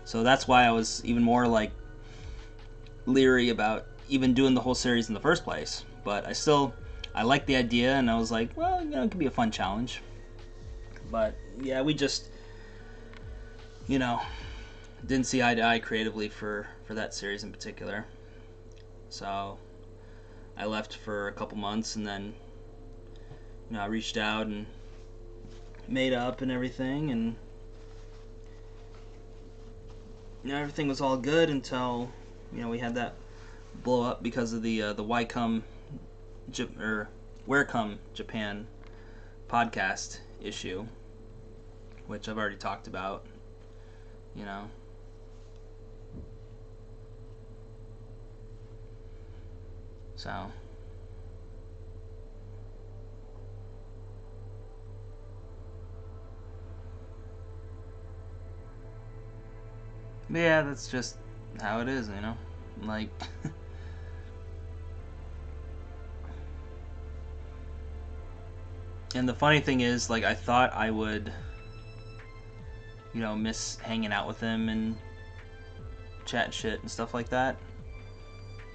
So that's why I was even more, like, leery about even doing the whole series in the first place. But I liked the idea, and I was like, well, you know, it could be a fun challenge. But yeah, we just, you know, didn't see eye to eye creatively for that series in particular. So I left for a couple months, and then, you know, I reached out and made up and everything, and, you know, everything was all good until, you know, we had that blow up because of the Where Come Japan podcast issue, which I've already talked about, you know. So yeah, that's just how it is, you know. Like and the funny thing is, like, I thought I would, you know, miss hanging out with him and chat shit and stuff like that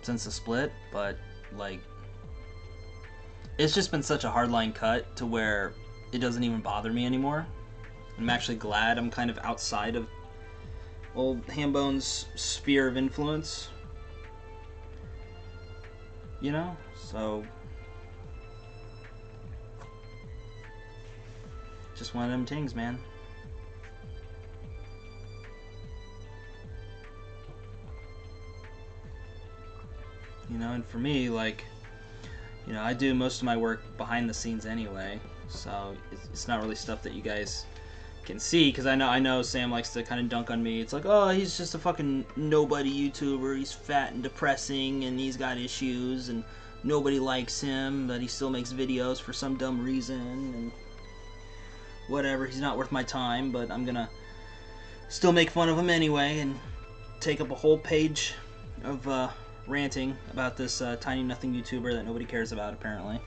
since the split, but like it's just been such a hardline cut to where it doesn't even bother me anymore. I'm actually glad I'm kind of outside of old Hambone's sphere of influence, you know? So just one of them things, man. You know, and for me, like, you know, I do most of my work behind the scenes anyway, so it's not really stuff that you guys can see, because I know Sam likes to kind of dunk on me. It's like, oh, he's just a fucking nobody YouTuber, he's fat and depressing, and he's got issues, and nobody likes him, but he still makes videos for some dumb reason, and whatever, he's not worth my time, but I'm gonna still make fun of him anyway, and take up a whole page of, ranting about this tiny nothing YouTuber that nobody cares about, apparently.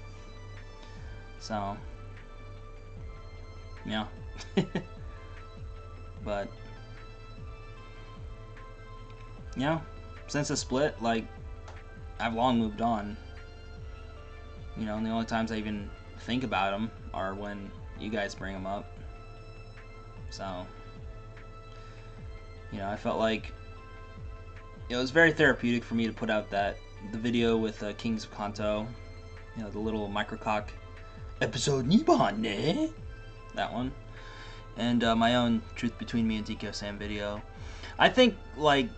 So, yeah. But, you know, since the split, like, I've long moved on. You know, and the only times I even think about them are when you guys bring them up. So, you know, I felt like it was very therapeutic for me to put out the video with Kings of Kanto, you know, the little microcock episode Niban, eh? That one. And my own Truth Between Me and DK Sam video. I think, like,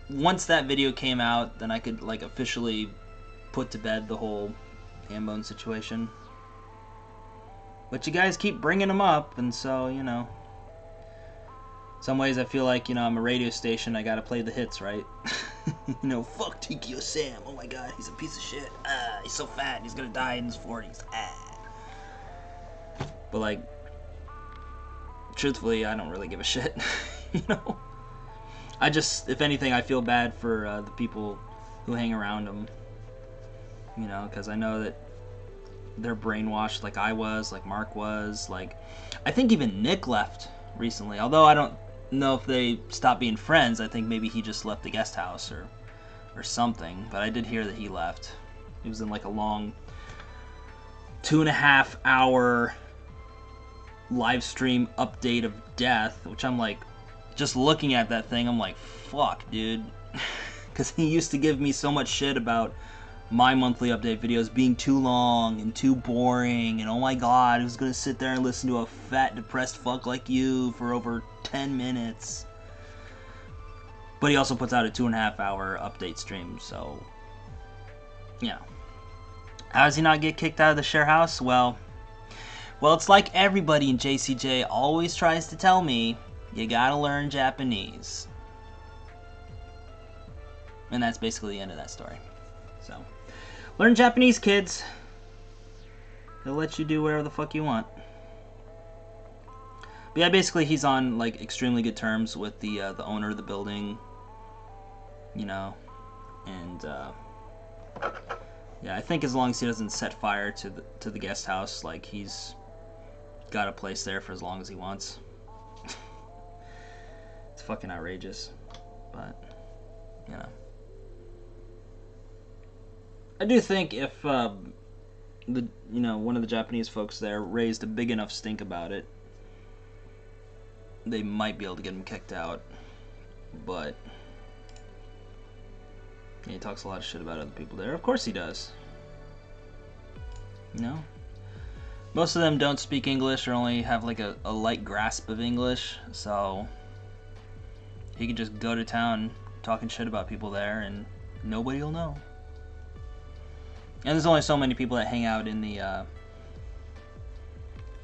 once that video came out, then I could, like, officially put to bed the whole Hambone situation. But you guys keep bringing them up, and so, you know, some ways I feel like, you know, I'm a radio station, I gotta play the hits, right? You know, fuck Tikio Sam, oh my god, he's a piece of shit. He's so fat, he's gonna die in his 40s. But, like, truthfully, I don't really give a shit, you know? I just, if anything, I feel bad for the people who hang around him, you know, because I know that they're brainwashed like I was, like Mark was, like, I think even Nick left recently, although I don't know if they stopped being friends. I think maybe he just left the guest house or something, but I did hear that he left. He was in like a long 2.5 hour live stream update of death, which I'm like, just looking at that thing, I'm like, fuck, dude. Because he used to give me so much shit about my monthly update videos being too long and too boring, and oh my god, who's gonna sit there and listen to a fat, depressed fuck like you for over 10 minutes? But he also puts out a 2.5 hour update stream, so, yeah. How does he not get kicked out of the share house? Well, it's like everybody in JCJ always tries to tell me, you gotta learn Japanese. And that's basically the end of that story. So, learn Japanese, kids. They'll let you do whatever the fuck you want. But yeah, basically he's on like extremely good terms with the owner of the building, you know, and yeah, I think as long as he doesn't set fire to the guest house, like, he's got a place there for as long as he wants. It's fucking outrageous, but you know. I do think if one of the Japanese folks there raised a big enough stink about it, they might be able to get him kicked out. But yeah, he talks a lot of shit about other people there. Of course he does. You know? Most of them don't speak English or only have like a light grasp of English, so he could just go to town talking shit about people there and nobody will know. And there's only so many people that hang out in the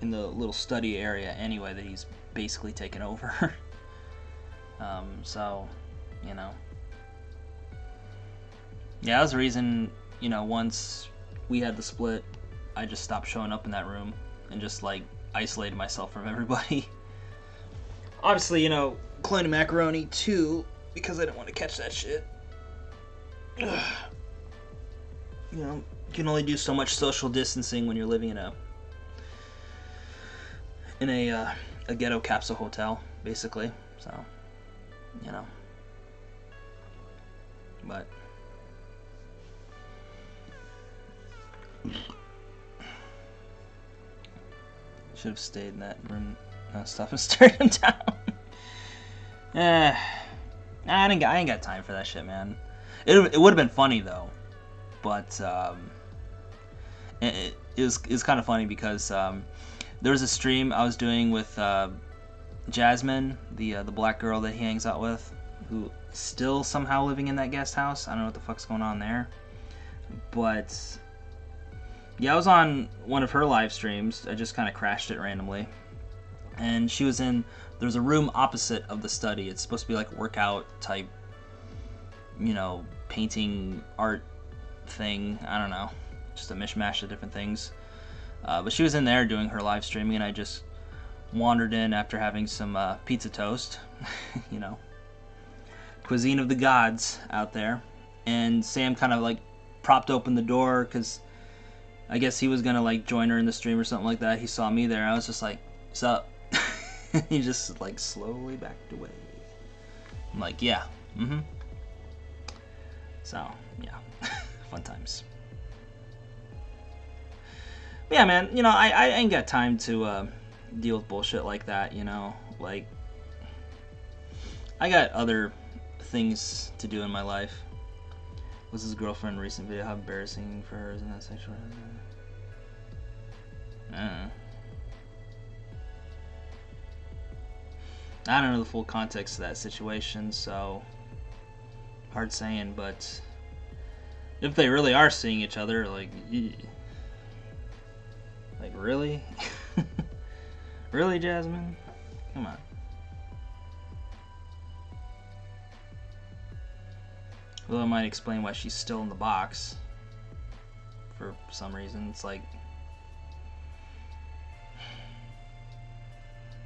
little study area anyway that he's basically taken over. So, you know. Yeah, that was the reason, you know, once we had the split, I just stopped showing up in that room and just, like, isolated myself from everybody. Obviously, you know, cloning macaroni too, because I didn't want to catch that shit. Ugh. You know, you can only do so much social distancing when you're living in a ghetto capsule hotel, basically. So, you know. But should have stayed in that room stuff and stared him down. I ain't got time for that shit, man. It would have been funny though, but it was kind of funny because there was a stream I was doing with Jasmine, the black girl that he hangs out with, who still somehow living in that guest house. I don't know what the fuck's going on there, but yeah, I was on one of her live streams. I just kind of crashed it randomly, and she was in. There's a room opposite of the study. It's supposed to be like a workout type, you know, painting art thing. I don't know, just a mishmash of different things. But she was in there doing her live streaming, and I just wandered in after having some pizza toast, you know, cuisine of the gods out there. And Sam kind of like propped open the door because I guess he was gonna like join her in the stream or something like that. He saw me there. I was just like, "What's up?" He just like slowly backed away. I'm like, "Yeah, So yeah, fun times. But yeah, man. You know, I ain't got time to deal with bullshit like that. You know, like I got other things to do in my life. Was his girlfriend recent video? How embarrassing for her, isn't that sexual? I don't know the full context of that situation, so hard saying. But if they really are seeing each other, like really, really, Jasmine, come on. Well, I might explain why she's still in the box. For some reason, it's like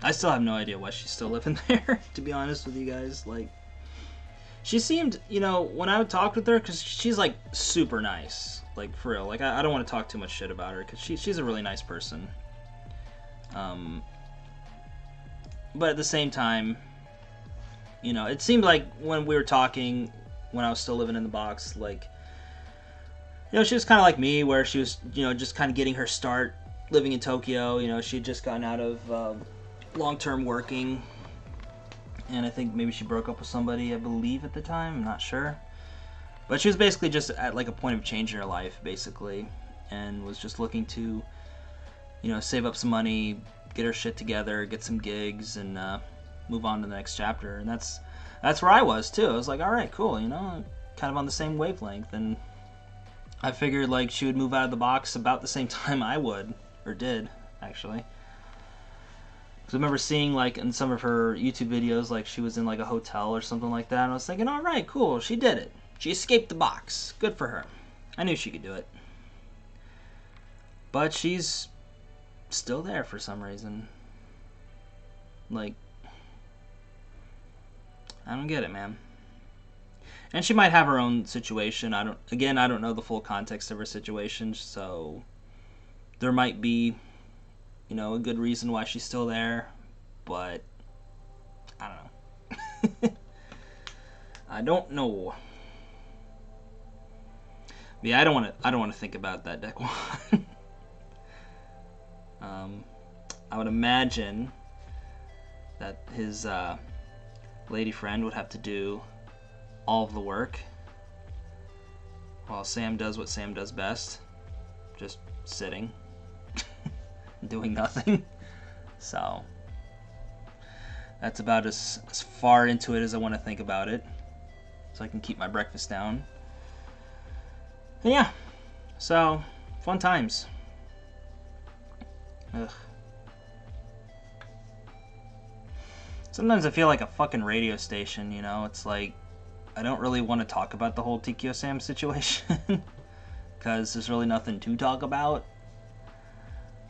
I still have no idea why she's still living there, to be honest with you guys. Like, she seemed, you know, when I would talk with her, because she's, like, super nice. Like, for real. Like, I don't want to talk too much shit about her, because she's a really nice person. But at the same time, you know, it seemed like when we were talking, when I was still living in the box, like, you know, she was kind of like me, where she was, you know, just kind of getting her start living in Tokyo. You know, she had just gotten out of long-term working, and I think maybe she broke up with somebody, I believe, at the time. I'm not sure, but she was basically just at like a point of change in her life, basically, and was just looking to, you know, save up some money, get her shit together, get some gigs, and move on to the next chapter. And that's where I was too. I was like, all right, cool, you know, kind of on the same wavelength. And I figured like she would move out of the box about the same time I would, or did actually. I remember seeing like in some of her YouTube videos, like she was in like a hotel or something like that, and I was thinking, all right, cool, she did it. She escaped the box. Good for her. I knew she could do it. But she's still there for some reason. Like, I don't get it, man. And she might have her own situation. I don't know the full context of her situation, so there might be, you know, a good reason why she's still there, but I don't know. I don't know. Yeah, I don't want to think about that, deck one. I would imagine that his lady friend would have to do all of the work, while Sam does what Sam does best, just sitting. Doing nothing. So that's about as far into it as I want to think about it, so I can keep my breakfast down. And yeah, so fun times. Ugh. Sometimes I feel like a fucking radio station, you know. It's like I don't really want to talk about the whole TQ Sam situation because there's really nothing to talk about.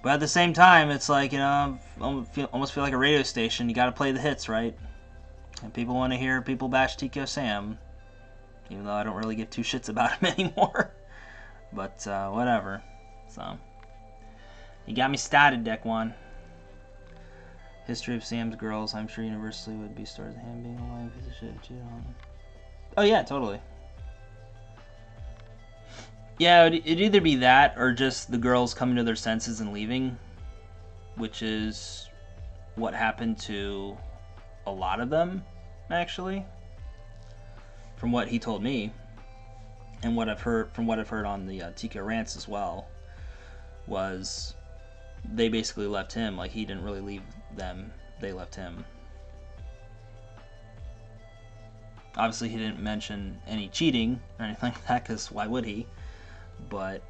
But at the same time, it's like, you know, I almost feel like a radio station. You gotta play the hits, right? And people want to hear people bash TQ Sam, even though I don't really give two shits about him anymore. But whatever. So you got me started, deck one. History of Sam's girls. I'm sure universally would be stories of him being a lying piece of shit. Oh yeah, totally. Yeah, it'd either be that or just the girls coming to their senses and leaving, which is what happened to a lot of them, actually, from what he told me, and what I've heard on the TK Rants as well, was they basically left him. Like, he didn't really leave them, they left him. Obviously, he didn't mention any cheating or anything like that, because why would he? But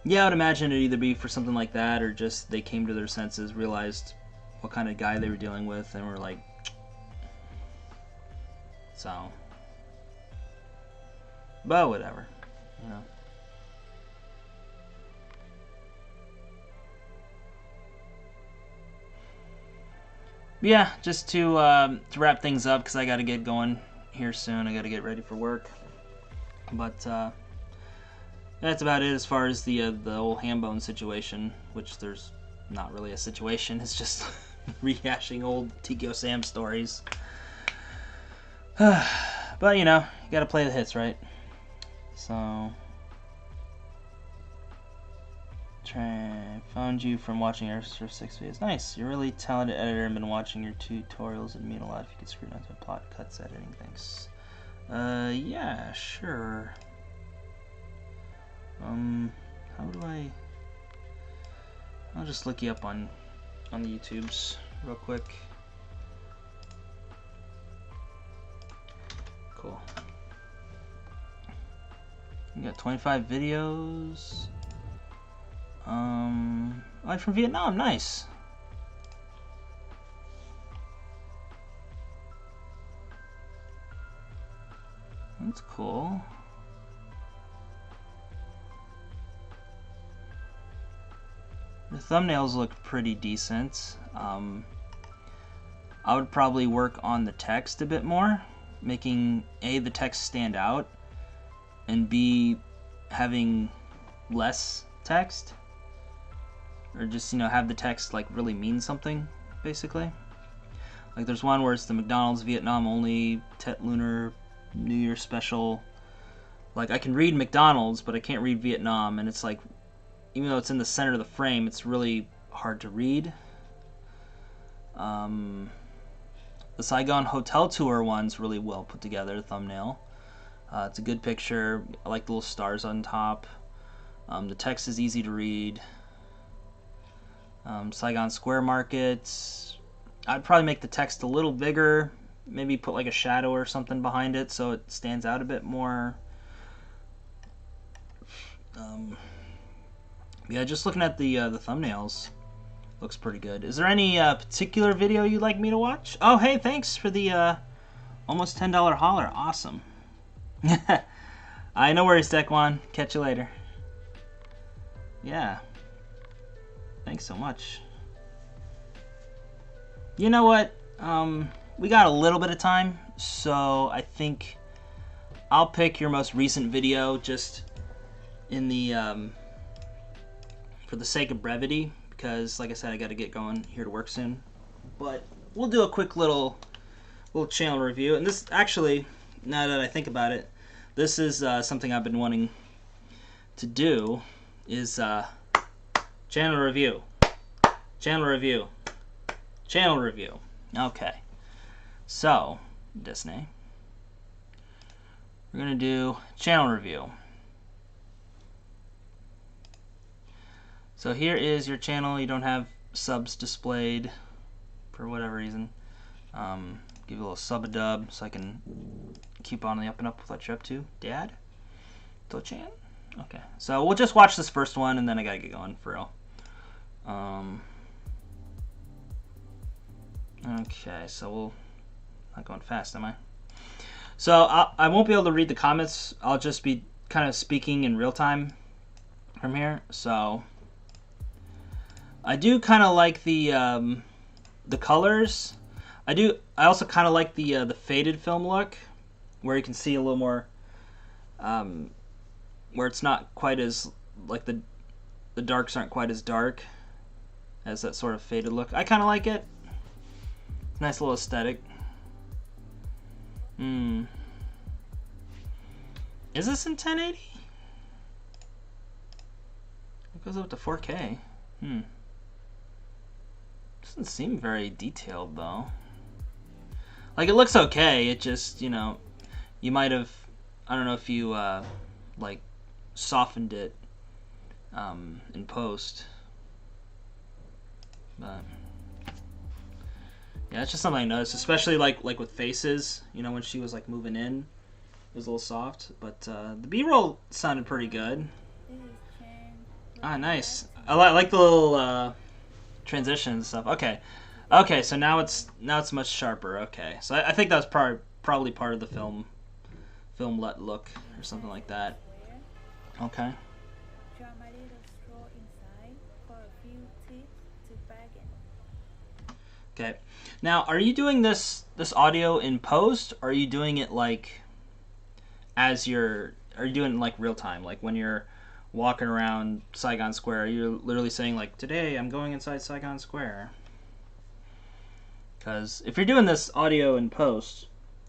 yeah, I would imagine it'd either be for something like that, or just they came to their senses, realized what kind of guy they were dealing with, and were like, so. But whatever, you know. Yeah, just to wrap things up, because I got to get going here soon. I got to get ready for work. But that's about it as far as the whole Hambone situation, which there's not really a situation. It's just rehashing old TKO Sam stories. But, you know, you got to play the hits, right? So, found you from watching your 6 videos. Nice. You're a really talented editor and been watching your tutorials. It'd mean a lot if you could scrutinize my plot cuts editing. Thanks. Yeah, sure. How do I'll just look you up on the YouTubes real quick. Cool. You got 25 videos. I'm from Vietnam. Nice. That's cool. The thumbnails look pretty decent. I would probably work on the text a bit more, making A, the text stand out, and B, having less text, or just, you know, have the text like really mean something, basically. Like there's one where it's the McDonald's Vietnam only Tet Lunar New Year special. Like I can read McDonald's, but I can't read Vietnam, and it's like, even though it's in the center of the frame, it's really hard to read. The Saigon Hotel Tour one's really well put together, thumbnail. It's a good picture. I like the little stars on top. The text is easy to read. Saigon Square Market. I'd probably make the text a little bigger. Maybe put like a shadow or something behind it so it stands out a bit more. Yeah, just looking at the thumbnails, looks pretty good. Is there any particular video you'd like me to watch? Oh, hey, thanks for the almost $10 holler. Awesome. No worries, Dequan. Catch you later. Yeah. Thanks so much. You know what? We got a little bit of time, so I think I'll pick your most recent video just in the for the sake of brevity, because like I said, I got to get going here to work soon. But we'll do a quick little channel review. And this, actually, now that I think about it, this is something I've been wanting to do, is channel review. Channel review. Channel review. Okay. So, Disney, we're going to do channel review. So here is your channel. You don't have subs displayed for whatever reason. Give you a little sub-a-dub so I can keep on the up and up with what you're up to. Dad? To-chan? Okay. So we'll just watch this first one and then I gotta get going for real. Okay, so we'll... Not going fast, am I? So I won't be able to read the comments. I'll just be kind of speaking in real time from here. So... I do kind of like the colors. I also kind of like the faded film look, where you can see a little more, where it's not quite as, like the darks aren't quite as dark as that sort of faded look. I kind of like it. Nice little aesthetic. Is this in 1080? It goes up to 4K. Doesn't seem very detailed though. Like, it looks okay. It just, you know, you might have, I don't know if you like softened it in post, but yeah, it's just something I noticed, especially like with faces. You know, when she was like moving in, it was a little soft, but the B-roll sounded pretty good. Ah, nice. I like the little transition and stuff. Okay, so now it's much sharper. Okay, so I think that was probably part of the film let look or something like that. Okay. Okay. Now, are you doing this audio in post, or are you doing it like are you doing it like real time, like when you're walking around Saigon Square? You're literally saying like, today I'm going inside Saigon Square. Because if you're doing this audio in post,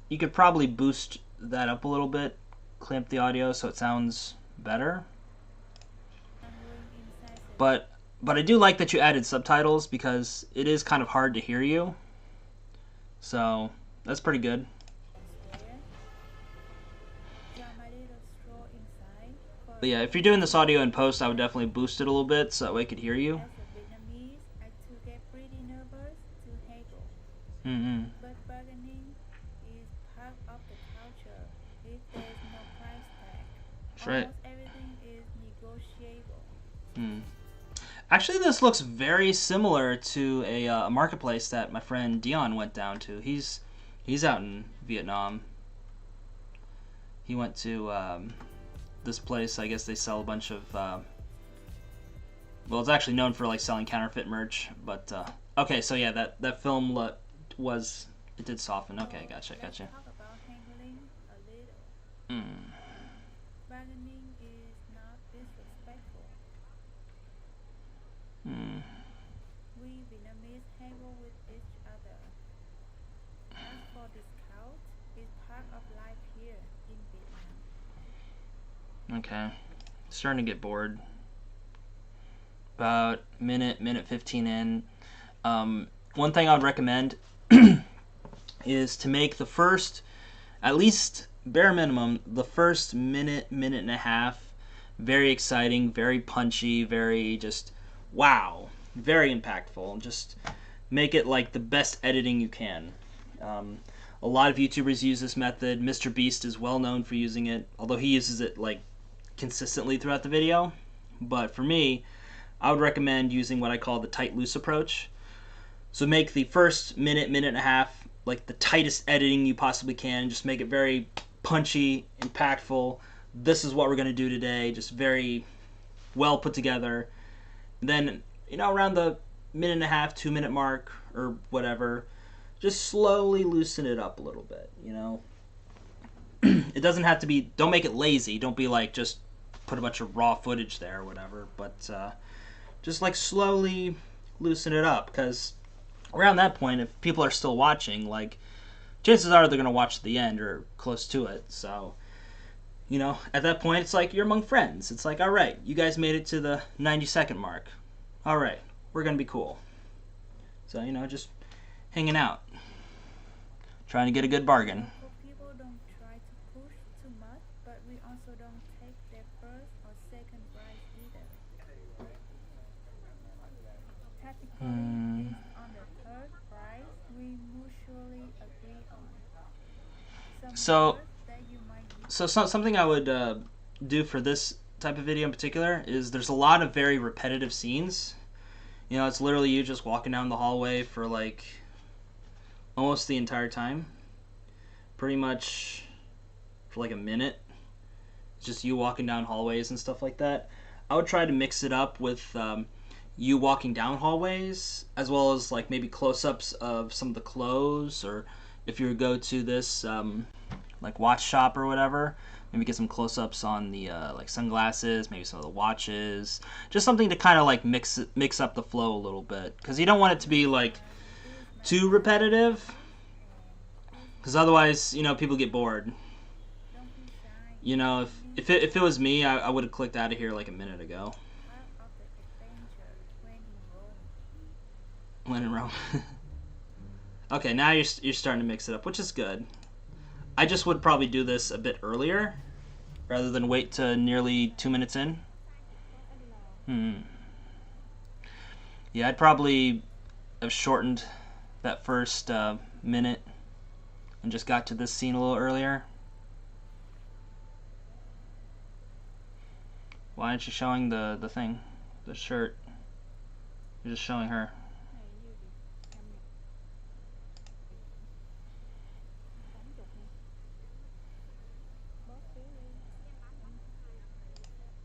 you could probably boost that up a little bit, clamp the audio so it sounds better. But I do like that you added subtitles, because it is kind of hard to hear you. So that's pretty good. But yeah, if you're doing this audio in post, I would definitely boost it a little bit so that way I could hear you. Mm-hmm. But bargaining is part of the culture. If there's no price tag, That's right. almost everything is negotiable. Actually, this looks very similar to a marketplace that my friend Dion went down to. He's out in Vietnam. He went to this place. I guess they sell a bunch of well, it's actually known for like selling counterfeit merch. But okay, so yeah, that film it did soften. Okay, gotcha. Let's talk about handling a little. Bargaining is not disrespectful. We Vietnamese haggle with each other. As for discount, it's part of life here in Vietnam. Okay, starting to get bored. About minute 15 in. One thing I would recommend is to make the first, at least bare minimum, the first minute and a half very exciting, very punchy, very just wow, very impactful. Just make it like the best editing you can. A lot of YouTubers use this method. Mr. Beast is well known for using it, although he uses it like consistently throughout the video. But for me, I would recommend using what I call the tight loose approach. So make the first minute and a half like the tightest editing you possibly can. Just make it very punchy, impactful. This is what we're going to do today. Just very well put together. And then, you know, around the minute and a half, 2 minute mark or whatever, just slowly loosen it up a little bit, you know. It doesn't have to be, don't make it lazy. Don't be like, just put a bunch of raw footage there or whatever. But just like slowly loosen it up, because around that point, if people are still watching, like, chances are they're going to watch to the end or close to it. So, you know, at that point, it's like you're among friends. It's like, all right, you guys made it to the 90-second mark. All right, we're going to be cool. So, you know, just hanging out, trying to get a good bargain. People don't try to push too much, but we also don't take their first or second prize either. Tactically, based on the third prize we mutually agree on. So something I would do for this type of video in particular is there's a lot of very repetitive scenes. You know, it's literally you just walking down the hallway for like almost the entire time. Pretty much for like a minute. It's just you walking down hallways and stuff like that. I would try to mix it up with you walking down hallways, as well as like maybe close-ups of some of the clothes, or if you go to this like watch shop or whatever, maybe get some close-ups on the like sunglasses, maybe some of the watches, just something to kind of like mix up the flow a little bit, because you don't want it to be like too repetitive, because otherwise, you know, people get bored. You know, if it was me, I would have clicked out of here like a minute ago. When in Rome. Okay, now you're starting to mix it up, which is good. I just would probably do this a bit earlier rather than wait to nearly 2 minutes in. Yeah, I'd probably have shortened that first minute and just got to this scene a little earlier. Why aren't you showing the thing? The shirt. You're just showing her.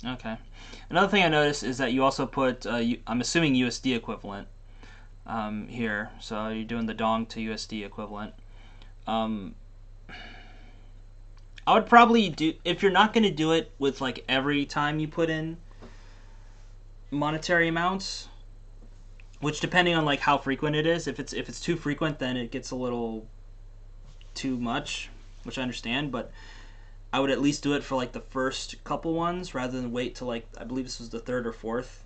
Okay. Another thing I noticed is that you also put, I'm assuming USD equivalent here. So you're doing the dong to USD equivalent. I would probably do, if you're not going to do it with like every time you put in monetary amounts, which depending on like how frequent it is, if it's too frequent, then it gets a little too much, which I understand, but I would at least do it for like the first couple ones rather than wait till like, I believe this was the third or fourth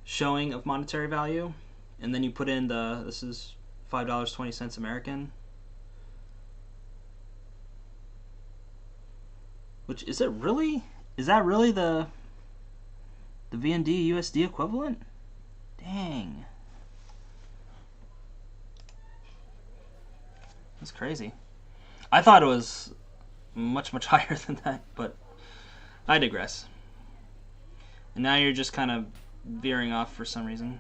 showing of monetary value, and then you put in this is $5.20 American, which is that really the VND USD equivalent? Dang, that's crazy. I thought it was much higher than that, but I digress. And now you're just kind of veering off for some reason.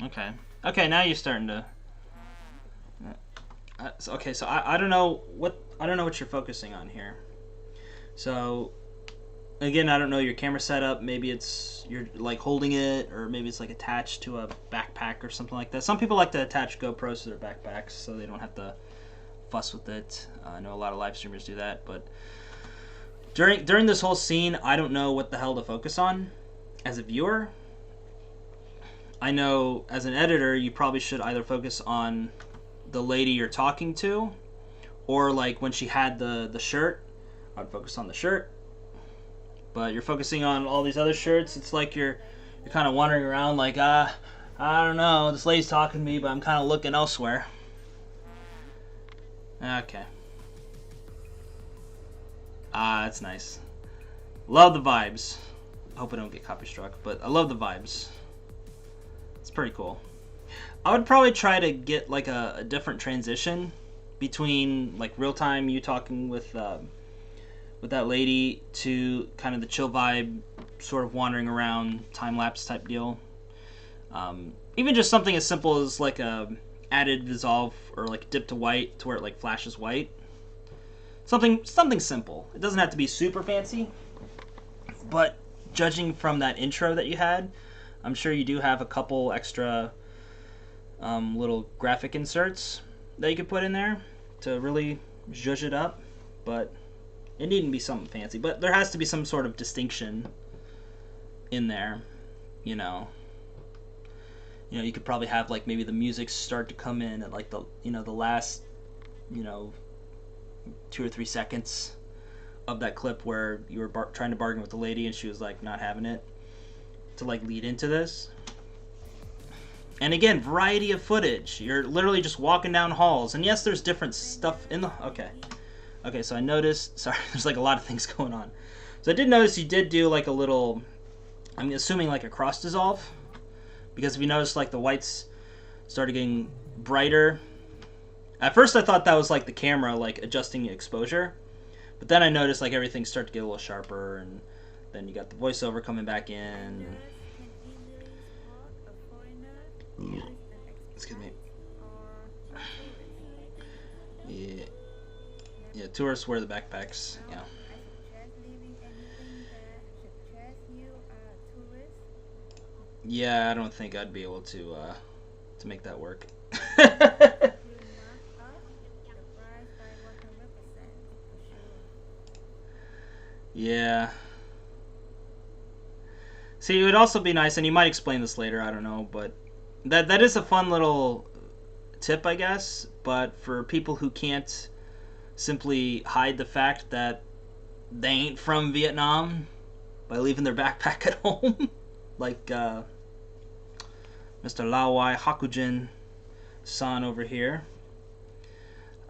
Okay, now you're starting to okay, so I don't know what you're focusing on here. So again, I don't know your camera setup. Maybe you're like holding it, or maybe it's like attached to a backpack or something like that. Some people like to attach GoPros to their backpacks so they don't have to fuss with it. I know a lot of live streamers do that, but during this whole scene, I don't know what the hell to focus on as a viewer. I know as an editor, you probably should either focus on the lady you're talking to, or like when she had the shirt, I'd focus on the shirt. But you're focusing on all these other shirts. It's like you're kind of wandering around like, I don't know, this lady's talking to me, but I'm kind of looking elsewhere. Okay. That's nice. Love the vibes. I hope I don't get copy struck, but I love the vibes. It's pretty cool. I would probably try to get like a different transition between like real time you talking with that lady to kind of the chill vibe, sort of wandering around, time lapse type deal. Even just something as simple as like a added dissolve or like dip to white to where it like flashes white. Something simple. It doesn't have to be super fancy, but judging from that intro that you had, I'm sure you do have a couple extra little graphic inserts that you could put in there to really zhuzh it up, but it needn't be something fancy. But there has to be some sort of distinction in there, you know. You could probably have like maybe the music start to come in at like the last 2 or 3 seconds of that clip where you were trying to bargain with the lady and she was like not having it, to like lead into this. And again, variety of footage. You're literally just walking down halls, and yes, there's different stuff in the okay, so I noticed, sorry, there's like a lot of things going on. So I did notice you did do like a little, I'm assuming like a cross dissolve, because if you notice, like the whites started getting brighter. At first I thought that was like the camera like adjusting the exposure, but then I noticed like everything started to get a little sharper, and then you got the voiceover coming back in. Excuse me. Yeah, tourists wear the backpacks. Yeah. Yeah, I don't think I'd be able to make that work. Yeah. See, it would also be nice, and you might explain this later, I don't know, but that is a fun little tip, I guess, but for people who can't simply hide the fact that they ain't from Vietnam by leaving their backpack at home, like Mr. Lawai Hakujin san over here.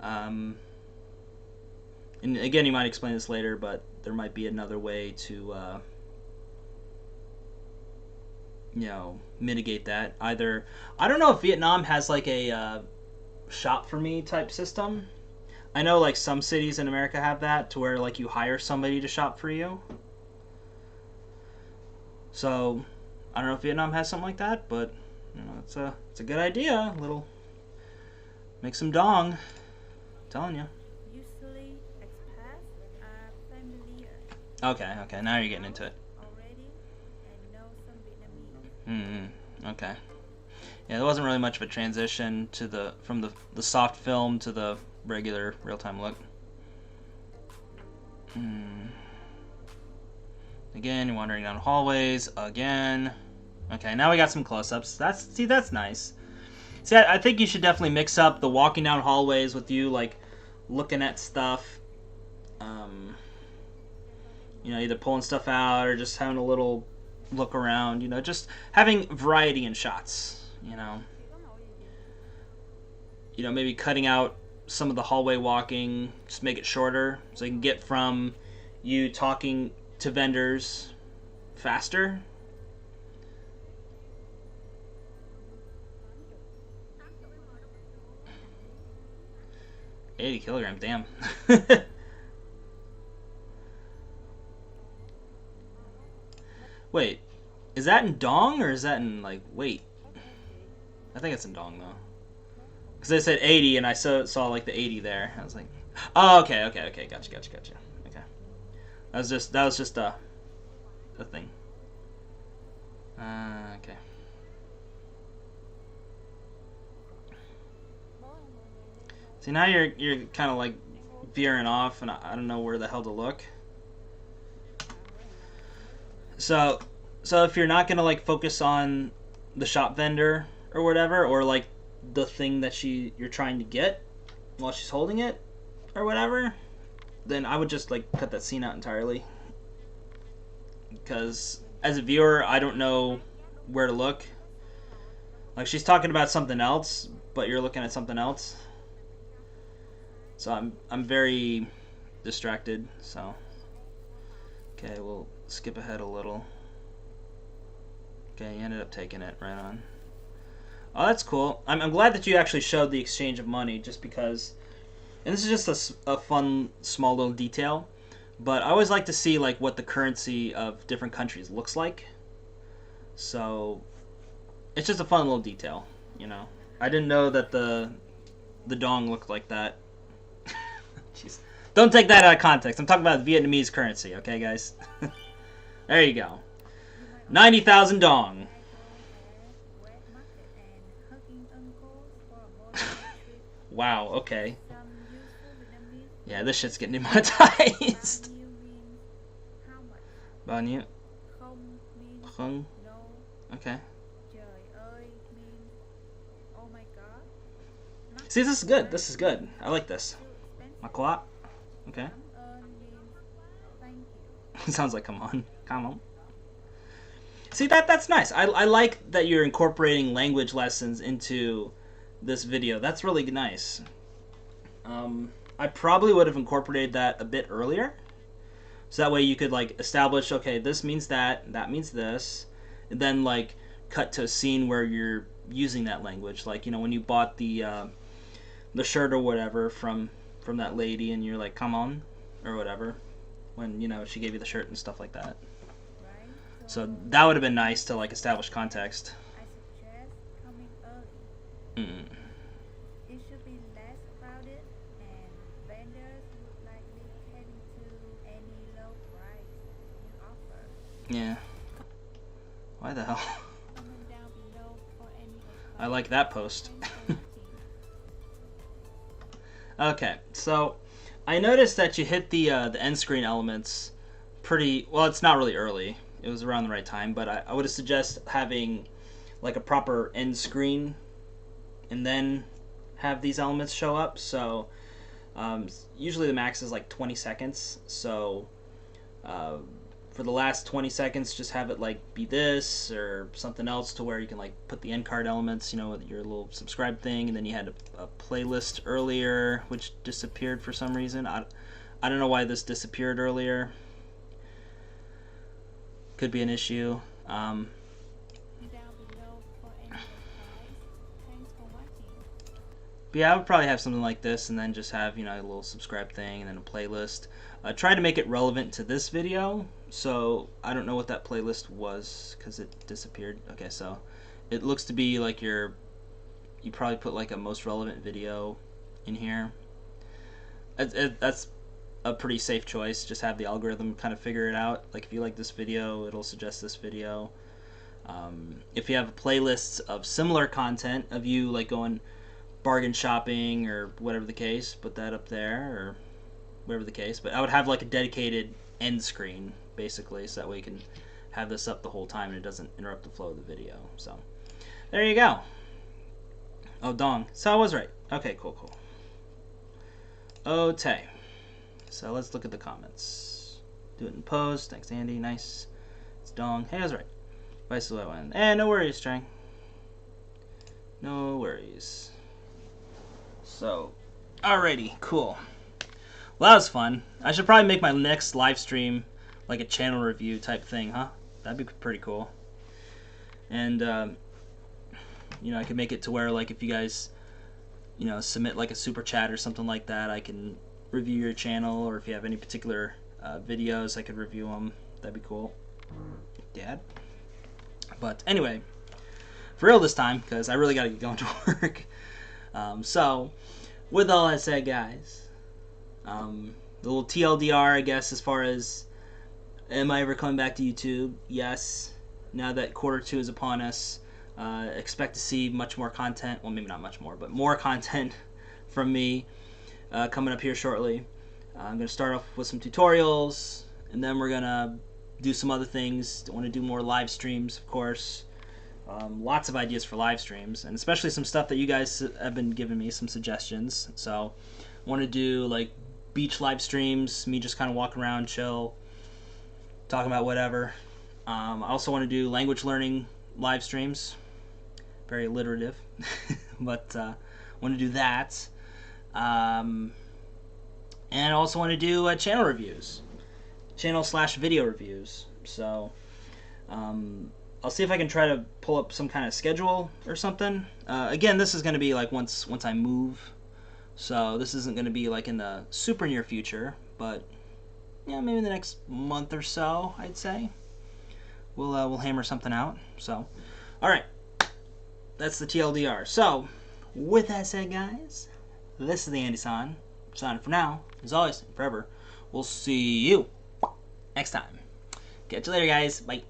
And again, you might explain this later, but there might be another way to mitigate that. Either, I don't know if Vietnam has like a shop for me type system. I know like some cities in America have that, to where like you hire somebody to shop for you. So I don't know if Vietnam has something like that, but it's a good idea. Make some dong. I'm telling you. Usually expats are familiar Okay. Now you're getting into it. already and know some Vietnamese. Okay. Yeah, there wasn't really much of a transition to from the soft film to the regular real-time look. Again, you're wandering down hallways again. Okay, now we got some close-ups. That's nice. See, I think you should definitely mix up the walking down hallways with you like looking at stuff. Either pulling stuff out or just having a little look around. Just having variety in shots. Maybe cutting out some of the hallway walking, just make it shorter so you can get from you talking to vendors faster. $80 kilograms, damn. Wait, is that in dong or is that in like weight? I think it's in dong though. Because I said 80 and I saw like the 80 there. I was like, oh, okay. Gotcha. Okay. That was just a thing. Okay. See, now you're kind of like veering off, and I don't know where the hell to look. So if you're not gonna like focus on the shop vendor or whatever, or like the thing that you're trying to get while she's holding it or whatever, then I would just like cut that scene out entirely. Because as a viewer, I don't know where to look. Like, she's talking about something else, but you're looking at something else. So I'm very distracted. So okay, we'll skip ahead a little. Okay, you ended up taking it right on. Oh, that's cool. I'm glad that you actually showed the exchange of money, just because, and this is just a fun small little detail, but I always like to see like what the currency of different countries looks like. So it's just a fun little detail, I didn't know that the dong looked like that. Jeez. Don't take that out of context. I'm talking about Vietnamese currency, okay, guys? There you go. 90,000 dong. Wow, okay. Yeah, this shit's getting demonetized. Bao nhiêu? Không. Okay. See, this is good. This is good. I like this. Maklap. Okay. Sounds like come on. Come on. See, that's nice. I like that you're incorporating language lessons into this video. That's really nice. I probably would have incorporated that a bit earlier. So that way you could like establish, okay, this means that means this, and then like cut to a scene where you're using that language. Like, when you bought the shirt or whatever from that lady, and you're like, come on, or whatever, when she gave you the shirt and stuff like that. So that would have been nice to like establish context. I suggest coming early. It should be less crowded, and vendors would likely tend to any low price you offer. Yeah. Why the hell? Comment down below for any I like that post. Okay, so I noticed that you hit the end screen elements pretty well. It's not really early. It was around the right time, but I would suggest having like a proper end screen and then have these elements show up. So usually the max is like 20 seconds. So for the last 20 seconds, just have it like be this or something else to where you can like put the end card elements, you know, with your little subscribe thing, and then you had a playlist earlier which disappeared for some reason. I don't know why this disappeared earlier. Could be an issue. Down below for any advice. Thanks for watching. But yeah, I would probably have something like this, and then just have, you know, a little subscribe thing, and then a playlist. Try to make it relevant to this video. So I don't know what that playlist was because it disappeared. Okay, so it looks to be like you probably put like a most relevant video in here. That's a pretty safe choice. Just have the algorithm kind of figure it out. Like if you like this video, it'll suggest this video. If you have playlists of similar content of you like going bargain shopping or whatever the case, put that up there, or whatever the case. But I would have like a dedicated end screen basically, so that way you can have this up the whole time and it doesn't interrupt the flow of the video. So there you go. Oh, dong. So I was right. Okay, cool. Okay. So let's look at the comments. Do it in post. Thanks, Andy. Nice. It's dong. Hey, I was right. Vice is what I went. Eh, no worries, Strang. No worries. So, alrighty, cool. Well, that was fun. I should probably make my next live stream like a channel review type thing, huh? That'd be pretty cool. And, you know, I could make it to where, like, if you guys, you know, submit like a super chat or something like that, I can review your channel, or if you have any particular videos, I could review them. That'd be cool. Dad. But anyway, for real this time, because I really got to get going to work. So, with all that said, guys, the little TLDR, I guess, as far as am I ever coming back to YouTube? Yes. Now that Q2 is upon us, expect to see much more content. Well, maybe not much more, but more content from me coming up here shortly. I'm going to start off with some tutorials, and then we're going to do some other things. I want to do more live streams, of course. Lots of ideas for live streams, and especially some stuff that you guys have been giving me, some suggestions. So I want to do like beach live streams, me just kind of walking around, chill, talking about whatever. I also want to do language learning live streams. Very alliterative, but I want to do that. And I also want to do channel reviews, channel/video reviews. So I'll see if I can try to pull up some kind of schedule or something. Again, this is going to be like once I move, so this isn't going to be like in the super near future, but yeah, maybe in the next month or so, I'd say. We'll hammer something out. So, all right, that's the TLDR. So, with that said, guys, this is the Andy-san. Signing for now. As always, forever. We'll see you next time. Catch you later, guys. Bye.